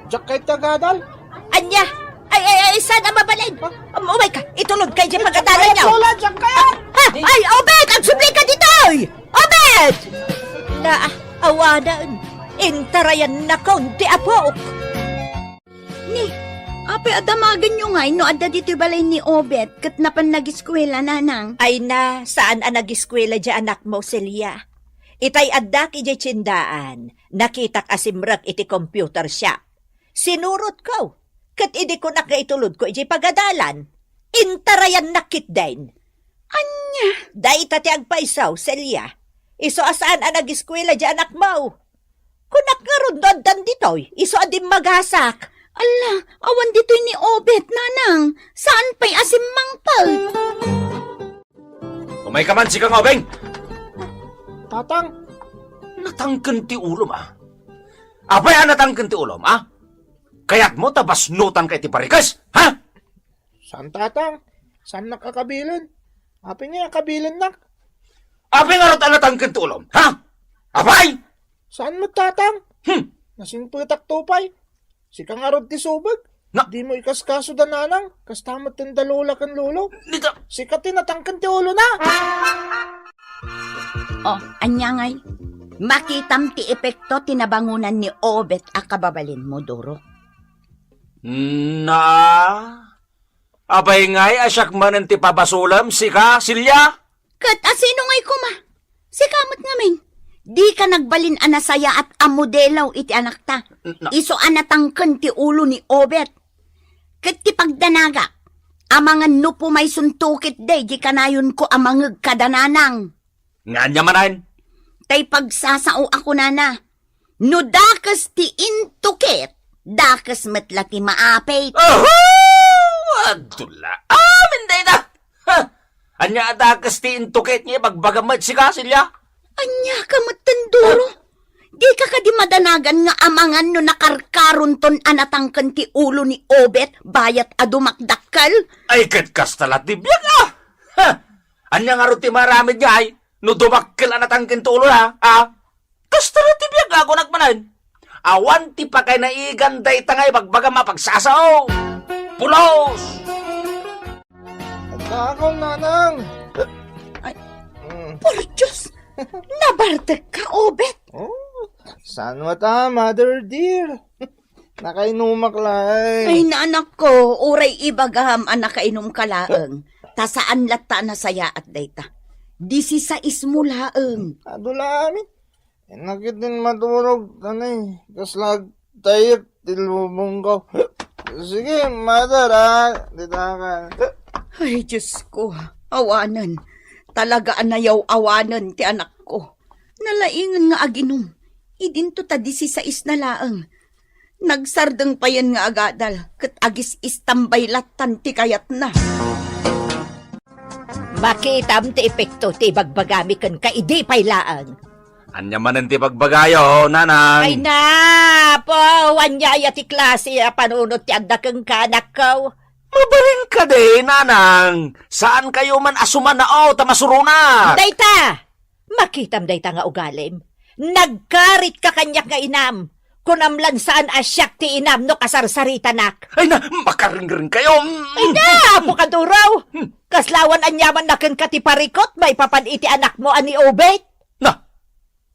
Diyak kay tagadal. Anya! Ay, saan ang mabalin? Umay ka, itulog kay jay pagadalan niyo. Lola, diyak kaya! Ay, Obed! Ang subli ka dito'y! Obed! Awanan. Intarayan na kaunti apok. Ni, ape adamagan nyo nga, no adda dito balay ni Obet, kat napan nag-eskwela nanang. Ay na, saan ang nag-eskwela dya anak mo, Celia? Itay adda ki dya tsindaan. Nakitak asimrak iti computer shop. Sinurot ko. Kat idi ko nakaitulod ko iti pagadalan. Intarayan nakit din. Anya? Day tati agpaisaw, Celia. Iso asaan ang nag-eskwela dya anak mo? Kunak nga rundod dan ditoy, iso adim maghasak. Ala, awan dito ni Obet, nanang. Saan pa'y asim mangpal? Umay ka man si kang obeng. Tatang, Natangken ti ulom Apay natangken ti ulom Kayat mo tabasnutan kay ti parikas, ha? saan tatang? Saan nakakabilin? Api nga kabilin nak. Apay nga rin natangken ti ulom, ha? Apay! Saan mo tatang? Hmm. Nasimputak tupay. Si kang arod ti subag. Na- Di mo ikaskaso da nanang. Kastamot tin da lola kan lolo. Dito, Si katinatangkan ti ulo na. Oh, anya ngay. Makitam ti epekto tinabangunan ni Obet a kababalin mo, Doro. na... Apay ngay asyak manen ti pabasulam, si ka, Silya? Kat asino ngay kuma? Si kamot ngamin. Di ka nagbalin anasaya at amodelaw iti anak ta. Na- Iso anatangken ti ulo ni Obet. Kat ti pagdanaga, amangan no po may suntukit day, di kanayon ko amangag kadananang. Nga niya manahin. Tay pagsasao ako nana. No dakas ti intukit, dakas matla ti maapay. Adula. Minday na. Ha! Anya adakas ti intuket niya bagbagamad si ka, Silya? Anya ka matanduro. Di ka kadi madanagan nga amangan no nakarkaron ton anatangken ti ulo ni Obet bayat adumakdakkal. Ay katkas talat di biyag Ha! Anya nga rin ti maramid niya ay no dumakkel anatangkin tulo Kas talat di biyag ako nagmanan. Awan ti pa kay naigan day tangay bagbaga mapagsasaw. Pulos! Nagkakaw nanang. Por Diyos, nabartag ka, Obet. Oh, saan mo ta, mother dear? Nakainumak lang. Ay, naanak ko, uray ibagaham anak kainom kalaeng. Ta saan lata na saya at dayta. 16 mo laeng. Adula amin. Nakit din maturog. Tanay, kaslag tayip tilubong ko. Sige, mother Dita ka. Ay, Diyos ko, awanan. Talaga anayaw awanan ti anak ko. Nalaingan nga aginom. Idinto ta 16 na laeng. Nagsardeng pa yan nga agadal. Kat agis istambay latan ti kayat na. Makitam ti epekto ti bagbagami kan kaidi paylaan. Anya man ti pagbagayo, nanang. Ay na, po, wanyaya ti klase panunot ti agdakeng kanak ko. Mabalin ka de, nanang. Saan kayo man asuman na tamasuruna? Dayta, makitam dayta nga ugalim. Nagkarit ka kanyak nga inam. Kunamlan saan asyak ti inam no kasarsarita nak. Ay na, makaringring kayo. Ay na, po kaduraw. Kaslawan anyaman naken ka ti parikot, may papaniti anak mo ani Obet. Na,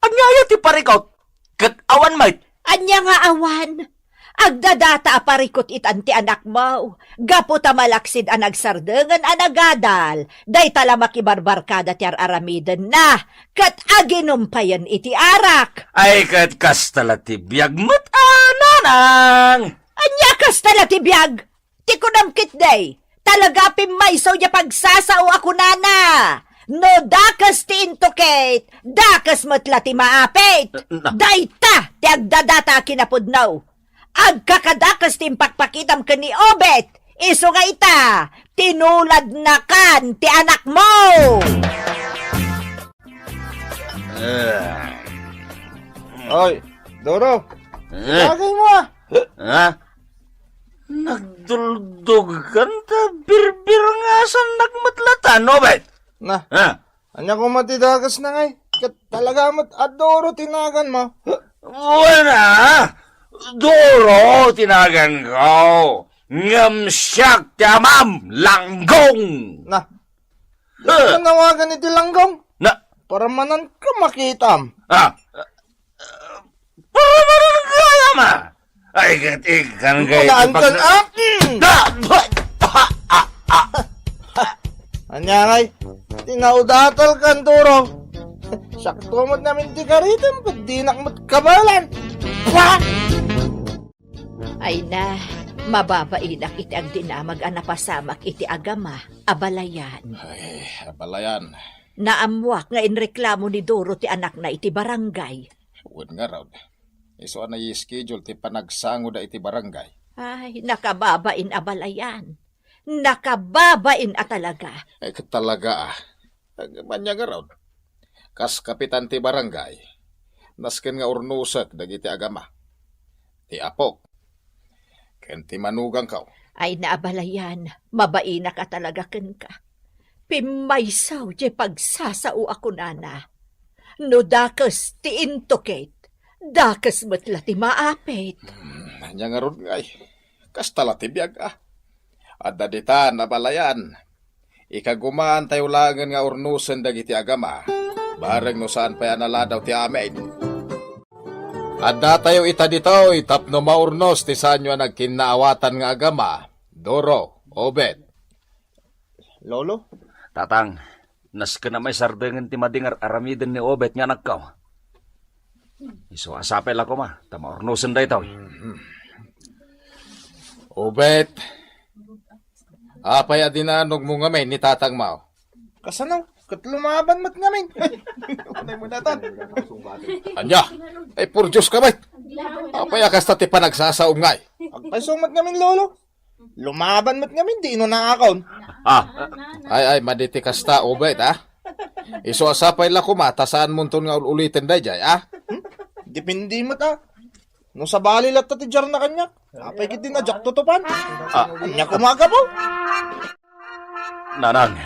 anyaya ti parikot. Kat awan mait. Anya nga awan. Agdadata aparikot itan ti anak mo. Gapo ta malaksid ang nagsardengan anagadal. Day tala makibarbarkada ti aramiden na. Kat aginumpayan iti arak. Ay kat kastala ti biyag mo't nanang. Anya kas tala ti biyag. Ti kunamkit day. Talaga pimaysaw niya pagsasao ako nana. No dakas ti intukit. Dakas matla ti maapit. Dayta ti agdadata kinapudnaw. Agkakadakas timpakpakitam ka ni Obet, iso nga ita, tinulad na kan ti anak mo! Oy, Doro, lagay mo Ha? Nagduldugan ta birbir nga sa nagmatlatan, Obet. Na, Ha? anya ko matidagas na ngay. Kat talaga mat adoro tinagan mo. Wala! Duro, tinagan ko. Ngamsyak tamam, langgong. Na, nawagan iti langgong. Na, Para manan ka makitam. parang kaya ma. Ay, katikan kayo. Pagkaantan Anya ngay, tinaudatal kan Doro. Sakto mat namin ti karitam, pag dinak mat kabalan. Pa! Ay na, mababainak iti ang dinamag anapasamak iti agama, abalayan. Ay, abalayan. Naamwak nga inreklamo ni Doro ti anak na iti barangay. Huwag nga raw. Iso na i-schedule ti panagsango da iti barangay. Ay, nakababain abalayan. Nakababain talaga. Ay, katalaga Manya nga raw. Kas kapitan ti barangay. Nasken nga urnusak dagiti agama. Ti apok. Ken ti manugang kaw. Ay naabalayan, mabaina ka talaga ken ka. Pimaysaw di pagsasao ako nana. No dakas ti intukit, dakas matla ti maapit. Anya nga ron ngay. Kas tala ti biyag Adda dita nabalayan. Ikagumaan tayo langan nga urnusan dagiti agama. Bareng no saan pa yanaladaw ti amin. Adda tayo ita dito, tapno maurnos ti saan nyo nagkinaawatan nga agama. Doro, Obet. Lolo? Tatang, nas ka na may sardengan ti madingar aramiden ni Obet nga nagkaw. Iso asapel ako ma, tamaurnosan da ito. Obet. Apay adinanog mo nga may ni tatang mao. Kasanaw? Kat lumaban mat ngamin. Unay mo natan. Anya, ay pur Diyos ka ba't? Apay akas ti panagsasaom ngay. Agpasong mat ngamin, Lolo. Lumaban mat ngamin, di ino nakakaon. Ay, maditi kasta, Obet, Iso asapay la kumata saan munton nga ulitin day jay, Dipindi mat No sa bali lat ti jar na kanyak. Apay kiti na jak tutupan. Anya kumaga po. Nanang,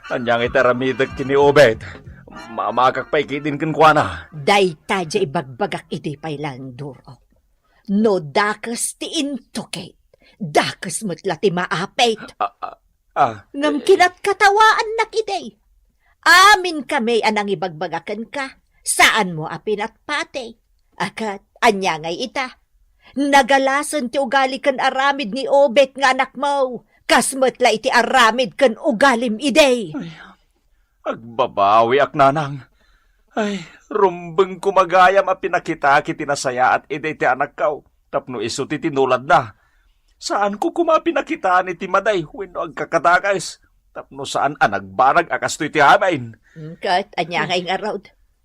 anyang itaramidag kini Obet. Mamakak pa ikitin kan kwa na. Dayta di ibagbagak iti pailang Duro. No dakas ti intukit, dakas matla ti maapit. Ngam kinat katawaan na kiday. Amin kami anang ibagbagakan ka. Saan mo apin at pate? Akat, anyangay ita. Nagalasan ti ugali kan aramid ni Obet nga anak mo. Kasmatla iti aramid kan ugalim iday. Agbabawi ak nanang. Ay, rumbeng kumagayam a pinakita kiti nasaya at ide ti anak kaw. Tapno iso ti tinulad na. Saan ko kumapinakita ni ti maday wenno agkakatakas. Tapno saan anagbarag akastoy ti hamain. Kat anyangay nga raw.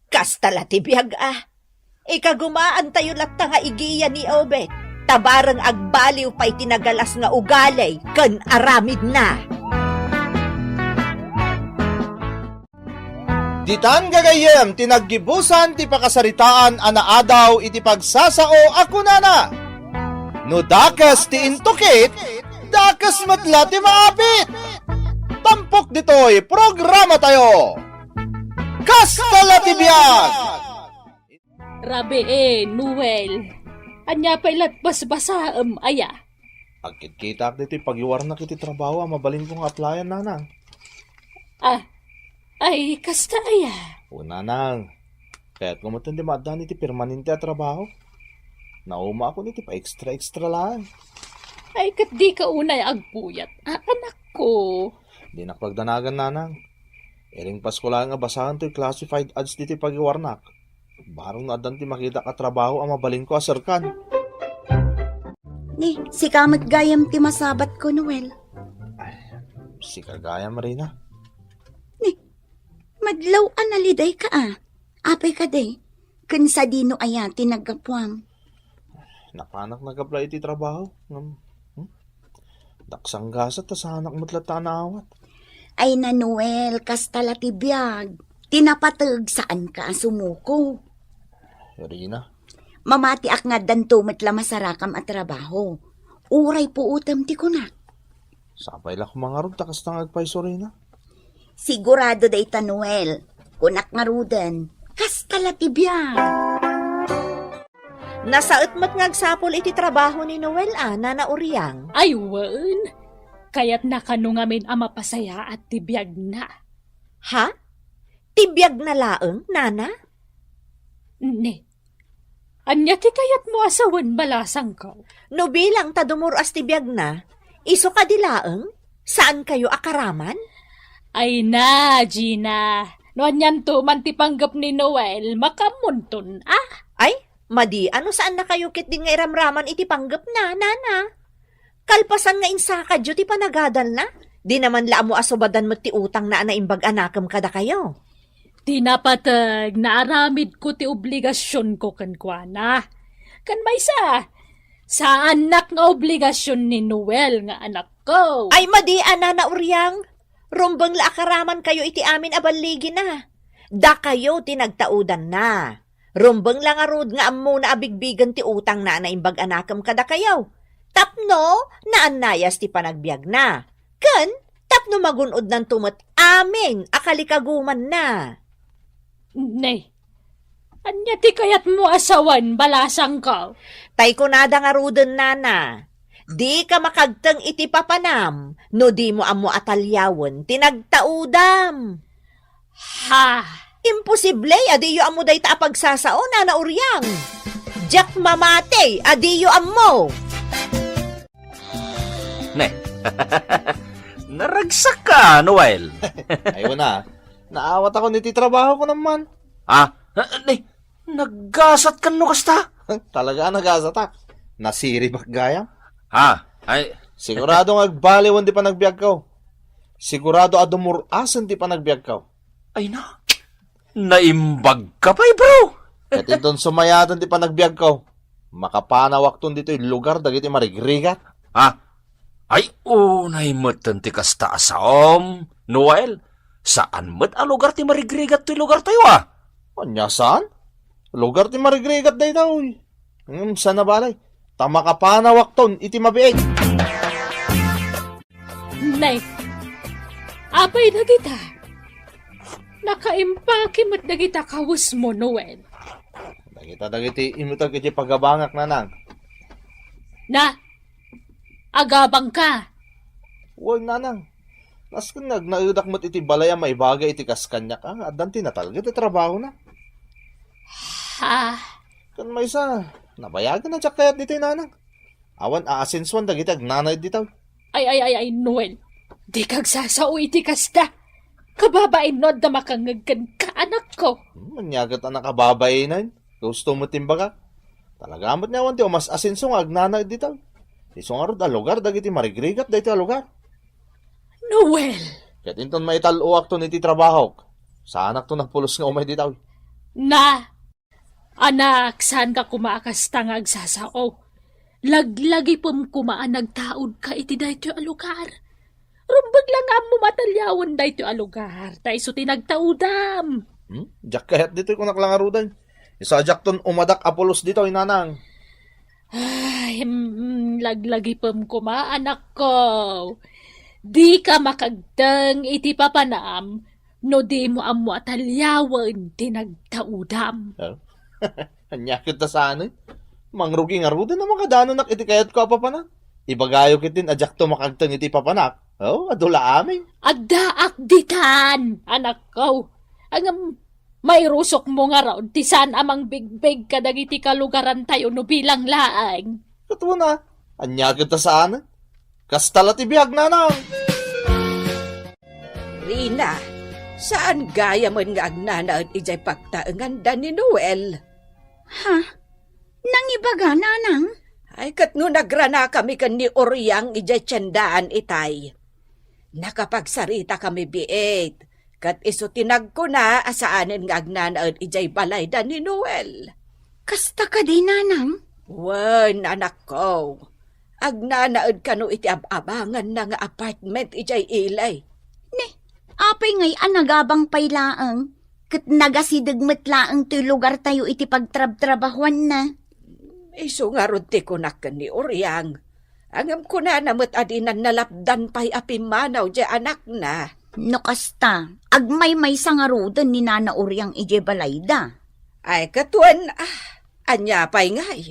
Kastala ti biyag Ikagumaan tayo latta nga igiya ni Obet. Tabarang agbaliw pa itinagalas nga ugalay kan aramid na. Ditan gagayem tinaggibusan ti pakasaritaan anaadaw iti pagsasao ako nana. No dakas ti intukit, dakas matla ti maapit. Tampok ditoy programa tayo. Kastala ti biyag! Rabe Noel. Anya pa'y latbas-basa aya. Pagkita dito pagiwar na kiti trabaho, mabalin kong applyan nanang. Ay, kasta aya. Una nang, kaya't kumatan di maadan iti permanente a trabaho. Nauma ako niti pa extra lang. Ay, kat di ka unay agpuyat. Anak ko. Di nakpagdanagan nanang. Ering Pasko lang nga basahan to'y classified ads diti pagiwarnak. Barong na adan ti makita ka trabaho ang mabalin ko asarkan. Ni, si kamat gayam ti masabat ko, Noel. Si kagaya Marina. Madlaw analiday ka Apay ka day. Kansa dino aya tinaggapuam. Napanak nag-apply iti trabaho. Daksang gasa ta sa anak mo't awat. Ay na Noel, kastala ti biyag. Tinapatag saan ka sumuko. Marina. Mamati ak nga danto metla masarakam at trabaho. Uray po utam ti kunak. Sapay lang mga rod, takas na agpaiso rin. Sigurado day ta Noel. Kunak nga rudan. Kastala ti biyag. Nasaot mo't ngagsapol iti trabaho ni Noel, Nana Uriang. Ay, wan. Kaya't nakanungamin ang mapasaya at tibiyag na. Ha? Tibiyag na laeng, Nana? Ne. Anya ti kayat mo asawan balasang ko. No bilang tadumur as tibiyag na, iso ka di laeng? Saan kayo akaraman? Ay na, Gina. No anyan to man ti panggap ni Noel, makamuntun, Ay, madi, ano saan na kayo kit din nga iramraman iti panggap na, Nana? Kalpasan nga insaka dyo ti panagadal na. Di naman la mo asobadan mo ti utang na anaimbag anakam kada kayo. Tinapatag, naaramid ko ti obligasyon ko kankwana. Kan may sa anak nga obligasyon ni Noel nga anak ko. Ay, madi, Nana Uriang. Rumbang la akaraman kayo iti amin abaligi na. Da kayo tinagtaudan na. Rumbang lang arud nga ammo na abigbigan ti utang na anaimbag anakam kada kayo. Tapno, naanayas ti panagbiag na. Ken, tapno magunod ng tumot amin, akalikaguman na. Nay, anya ti kayat mo asawan balasang ko. Tay ko nada nga ruden, Nana. Di ka makagtang iti papanam, no di mo amo atalyawon, tinagtaudam. Ha? Imposible, adiyo amo day ta pagsasao, Nana Uriang. Jack mamate, adiyo amo. Ne. Naragsak ka, Noel. Ayaw na. Naawat ako niti trabaho ko naman. Ne. Naggasat ka no kasta? Talaga nag-asatak. Nasiri gaya. Ay. Sigurado agbaliwan di pa nagbiag ko. Sigurado adumurasan di pa nagbiag ko. Ay na. Naimbag ka pa, bro. At iton sumayatan di pa nagbiag ko. Makapanawak ton dito yung lugar dagiti marigrigat. Ay, unay mo't ti kasta asaom. Noel, saan mo't a lugar ti marigrigat ti lugar tayo Anya saan? Lugar ti marigrigat day daw. Saan na balay? Tama ka panawak ton iti mabiig. Nay, apay na kita. Nakaimpaki mo't na kita kawus mo, Noel. Dagiti imutag iti pagabangak na nang. Na, agabang ka. Huwag nanang. Naskan nagnaudak mo't iti balaya maibaga iti kaskanya ka. Adan tinatalga iti trabaho na. Ha? Kan may isa, nabayagan na tsak kayat dito nanang. Awan aasinsuan dagiti agnanay dito. Ay, Noel. Di kag sasao iti kasta. Kababain no da makangagkan ka, anak ko. Manyagat na nakababay na yun. Gusto mo timbaga. Talaga amat niya wanti o mas asinso nga agnanay dito. Isong arod a lugar dagiti marigrigat dito a lugar. Noel. Kat inton maitaluak to niti trabaho. Sa anak to nagpulos nga umay dito. Na, anak, saan ka kumakasta nga agsasao? Laglagi pom kumaan nagtaod ka iti dayto a lugar. Rumbag lang mo matalyawan dayto a lugar. Tay so tinagtaudam. Jak kahit dito ko naklangarudan. Isadyak ton umadak apolos dito, inanang. Ay, laglagi pam ko anak ko. Di ka makagdang iti papanam, no di mo amo atalyawan tinagtaudam. Anya kita sana. Mangrugi nga rudan na mga dano nak iti kayat ko papanak. Ibagayo kitin ajak to makagtang iti papanak. Adula amin. Agdaak ditan, anak ko. Ang may rusok mo nga raw, tisan amang bigbig kadagiti kalugaran tayo no bilang laang. Katuwa na. Anya kita sana. Kastala ti biyag nanang. Rina, saan gaya man nga agnanaad ijay pagtaengan da ni Noel? Ha? Nangibaga, nanang? Ay, kat no nagrana kami kan ni Oryang ijay tiyandaan itay. Nakapagsarita kami biit. Kat iso tinag ko na asaanin nga agnanaad ijay balay da ni Noel. Kasta ka di, nanang? Wan, anak ko. Agnanaad ka no iti abangan na nga apartment ijay ilay. Apay ngay anagabang paylaang. Kat nagasidagmat laang ti lugar tayo iti pagtrab-trabahuan na. Iso nga ron ti kunakan ni Oryang. Angam ko na namot adinan nalapdan pa'y apimanaw di anak na. No kasta, agmay-may sangarudan ni Nana Oryang ije balayda. Ay katuan, anya pa'y ngay.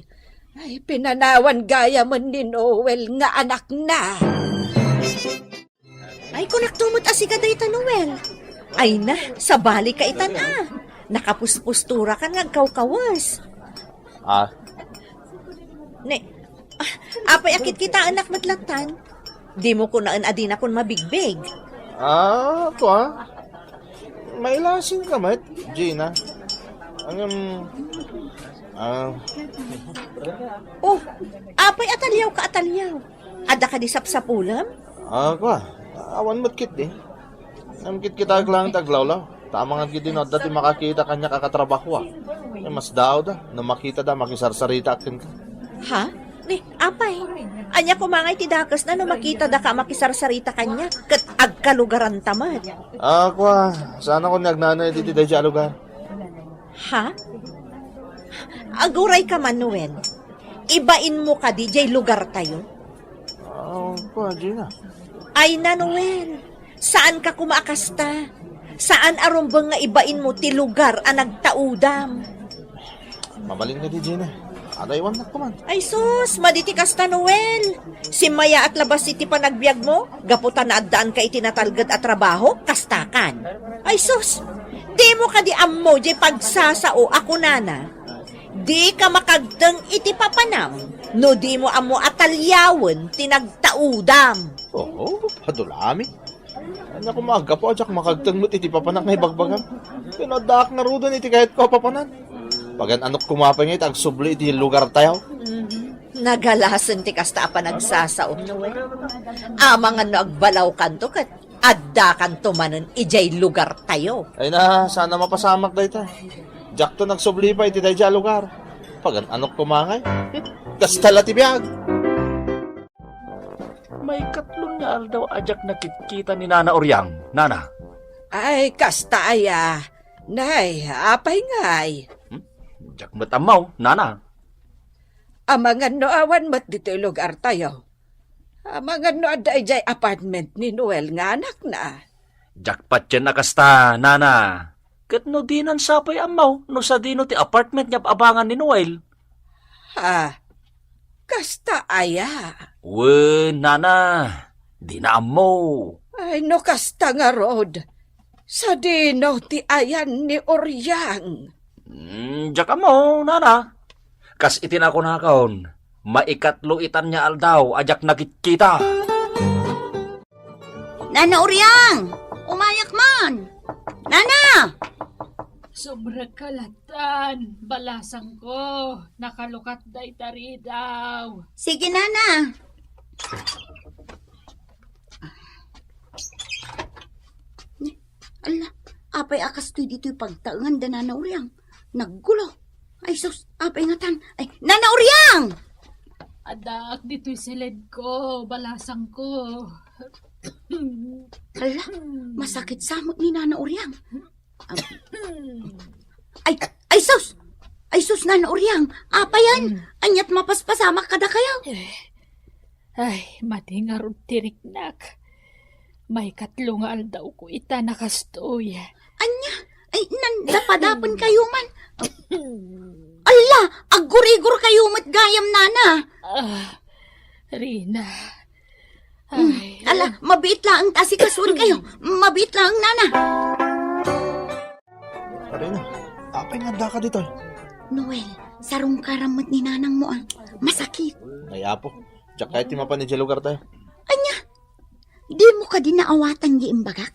Ay pinanawan gaya man ni Noel nga anak na. Ay, kung nagtumot asi ka dayta, Noel. Ay na, sa balik ka itan Nakapuspustura ka nga kaw-kawas. Apay akit kita anak matlatan. Di mo ko naan adina kon mabigbig. Ako may lasin ka, mat, Gina. Oh, apay atalyaw ka atalyaw. Ada ka di sapsapulam? Ako awan mo't kit Namkit kita lang taglawlaw. Tama nga gid din dati makakita kanya kakatrabaho. Mas daw da, na makita da makisarsarita akin ka. Ha? Apay. Anya ko mangay ti dakas na no makita da ka makisarsarita kanya. Kat agkalugaran tamad. Ako sana ko nagnanay diti da dyan lugar. Ha? Aguray ka man, Noel. Ibain mo ka di jay lugar tayo. Ako, Gina. Ay na, Noel. Saan ka kumakasta? Saan arumbang nga ibain mo ti lugar ang nagtaudam? Mabaling ka di, Gina. Adaywan na kuman. Ay sus, maditi kasta, Noel. Si Maya at labas iti panagbiag mo, gaputan na addaan ka itinatalgad at trabaho, kastakan. Ay sus, di mo ka di ammo, di pagsasao ako nana. Di ka makagdang iti papanam, no di mo ammo atalyawan tinagtaudam. Padulami. Anya ko magapo, adyak makagtang mo't iti papanak na ibagbagan. Pinadak na rudan iti kahit ko papanan. Pagan anok kumapay nga iti agsubli iti lugar tayo. Nagalasan ti kasta pa nagsasao, Noel. Amangan no agbalaw kanto kat adda kanto manen ijay lugar tayo. Ay na, sana mapasamak da ita. Jak to nagsubli pa iti tayo lugar. Pagan anok kumangay. Kastala ti biyag. May katlong nga daw ajak nakikita ni Nana Oryang. Nana? Ay, kasta aya. Nay, apay ngay. Jak matamaw, Nana. Amangan no awan mat dito lugar tayo. Amangan no ada ijay apartment ni Noel nga anak na. Jak patyan na kasta, Nana. Kat no dinan sapay amaw, no sa dino ti apartment niya abangan ni Noel. Ha? Kasta aya. Nana. Di na amaw. Ay, no kasta nga rod. Sa dino ti ayan ni Oryang. Jak amaw, Nana. Kas itin ako nakaon. Maikatlo itan niya aldaw, ajak nakikita. Nana Oryang! Umayak man! Nana! Sobra kalatan, balasang ko, nakalukat day tari daw. Sige, Nana. Ala, apay akas to dito'y pagtaangan da Nana Oryang. Naggulo. Ay sus, apay ngatan. Ay, Nana Oryang! Adak dito'y silid ko, balasang ko. Ala, masakit samot ni Nana Oryang. Ay sus! Ay sus, Nana Uryang! Apa yan? Anyat mapaspasamak kada kayo? Ay, matingarod tiriknak. May katlo nga aldaw ko ita nakastoy. Anya? Ay, nandapadapon kayo man. Ala! Aggur-igur kayo matgayam, Nana! Rina. Ay, Ala, mabit lang ang tasikasun kayo. Mabit lang, Nana. Rina, apay nga da ka dito. Noel, sarong karamot ni nanang mo ah. Masakit. Ay, apo. Diyak kahit timapa ni lugar tayo. Anya? Di mo ka din naawatan di imbagak?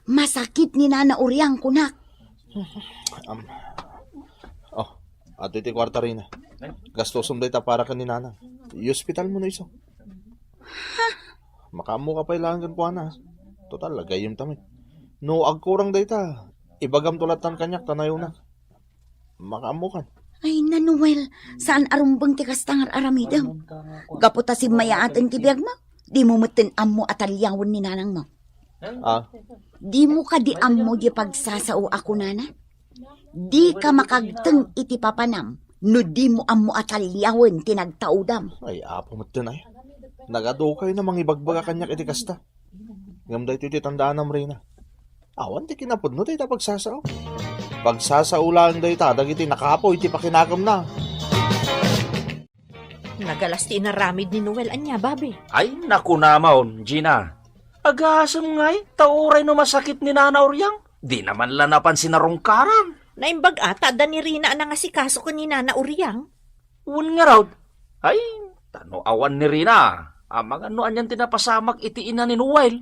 Masakit ni Nana Uryang kunak. Ato iti kwarta rin. Gastosom day ta para ka ni nanang. I-hospital mo na iso. Makamu ka pa ilangan ko na. Total, lagayim tamit. No, agkurang day ta. Ibagam tulatan kanyak tanayo na. Makamu kan. Ay na Noel, saan arumbang ti kastangar aramidam? Gaputa si mayaatan ti biyag mo? Di mo matin mo at alyawon ni nanang mo. Di mo ka di mo di pagsasao ako, Nana? Di ka makagteng iti papanam, no di mo mo at alyawon tinagtaudam. Ay, apo matin ay. Nagadukay na mangibagbaga kanyak iti kasta. Ngamday ito iti tandaan ng Rina. Awan ti kinapod no tayo pagsasao. Pagsasaulaan day ta, dagiti nakapoy iti pakinagam na. Nagalas ti inaramid ni Noel anya, babi. Ay, naku namon, Gina. Agasam ngay, tauray no masakit ni Nana Uryang. Di naman la napansin na rongkaran. Naimbag ata da ni Rina ang asikaso ko ni Nana Uryang. Un nga raw. Ay, tano awan ni Rina. Amang ano anyan tinapasamak iti ina ni Noel.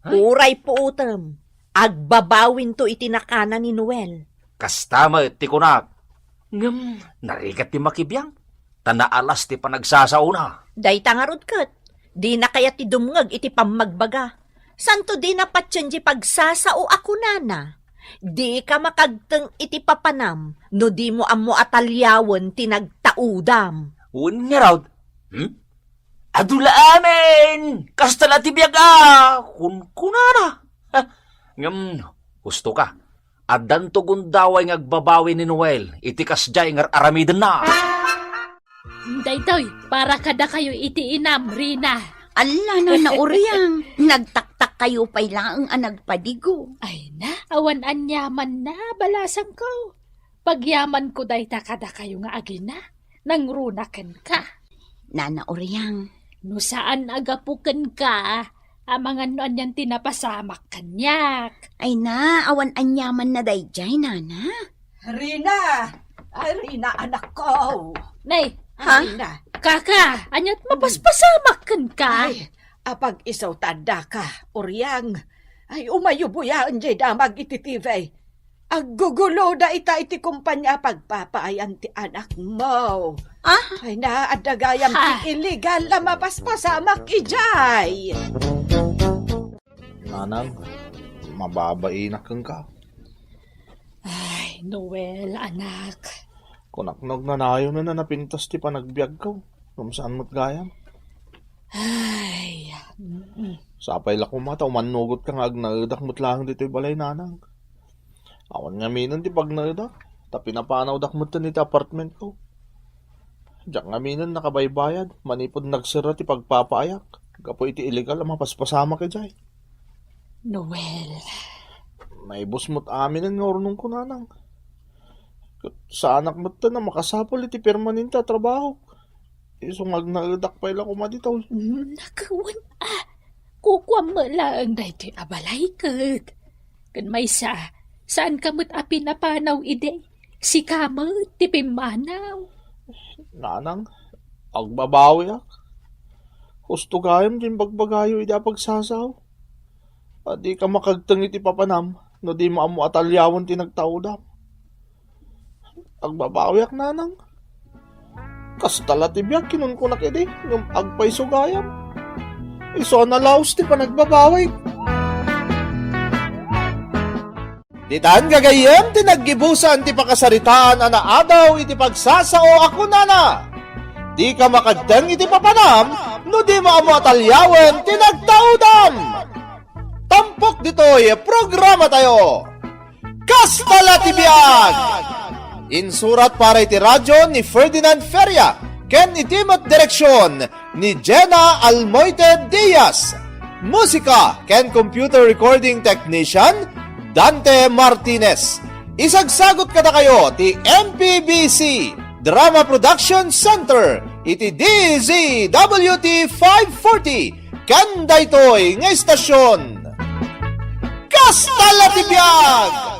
Uray po utem. Agbabawin to itinakana ni Noel. Kastama ti kunak. Narigat ti makibiyang. Tanaalas ti panagsasauna. Day tangarod kat. Di na kaya ti dumngag iti pamagbaga. Santo di na patsyang pagsasao ako, Nana. Di ka makagteng iti papanam, no di mo amo atalyawon tinagtaudam. Un nga raw. Adula amin! Kastala ti biyaga! Kunkunana! Gusto ka. Adan to gundaway ng agbabawi ni Noel. Itikas jay ng aramidan na. Daytoy, para kada kayo iti inam, Rina. Ala, Nana Uryang, nagtaktak kayo pa'y laang ang nagpadigo. Ay na, awan anyaman na, balasang ko. Pagyaman ko dayta kada kayo nga agina, nang runakan ka. Nana Uryang, No saan agapuken ka, amangan no anyan tinapasamak kanyak. ay na, awan anyaman na dayjay, Nana. Rina! Ay, Rina, anak ko! Nay, Ha? Rina, kaka, anyat mapaspasamak ka. ay, apag isaw tanda ka, Uryang. Ay, umayubuyaan jay damag iti TV. Aggugulo da iti kumpanya pagpapaayan ti anak mo. Ay na, adagayam ti illegal na mapaspasamak ijay. Nanang, mababainak kang ka. Ay, Noel, anak. Kunaknog na nayo na napintas ti panagbiag ko. Kung saan mo't gayam. Ay, Sapay la kumata, umanugot ka nga agnaudak mo't lang dito'y balay nanang. Awan nga minan ti pag naudak. Tapi napanaw dak mo't ti apartment ko. Diyak nga minan nakabaybayad. Manipod nagsira ti pagpapaayak. Kapo iti illegal ang mapaspasama ka jay. Noel. May bus mo't aminan nga orunong ko nanang. Sa anak mo't na makasapol iti permanente trabaho. Isungag na udak pa ilang kumaditaw. Nakawan kukwam mo lang dahito abalay kat. Kan may saan ka mo't api na panaw ide? Si kamot, tipimanaw. Nanang, agbabawi ak. Husto gayam din bagbagayo ida pagsasaw. At di ka makagtang iti papanam, no di mo amo atalyawon tinagtaudam. Agbabawi ak nanang. Kastala tibiyag kinunkunak ide, yung agpay sugayam. Iso na laos ti panagbabawi. Ditan gagayem ti naggibusan ti pakasaritaan ana adaw iti pagsasao ako nana. Di ka makagteng iti papanam no di mo amo atalyawen ti nagtaudam. Tampok ditoy programa tayo. Kastalatibiyag! Insurat para iti radyo ni Ferdinand Feria, ken itimat direksyon ni Jenna Almoite Diaz. Musika ken computer recording technician Dante Martinez. Isagsagot kada kayo ti MPBC Drama Production Center iti DZWT 540 kan daytoy nga istasyon. Kastalatibiyag!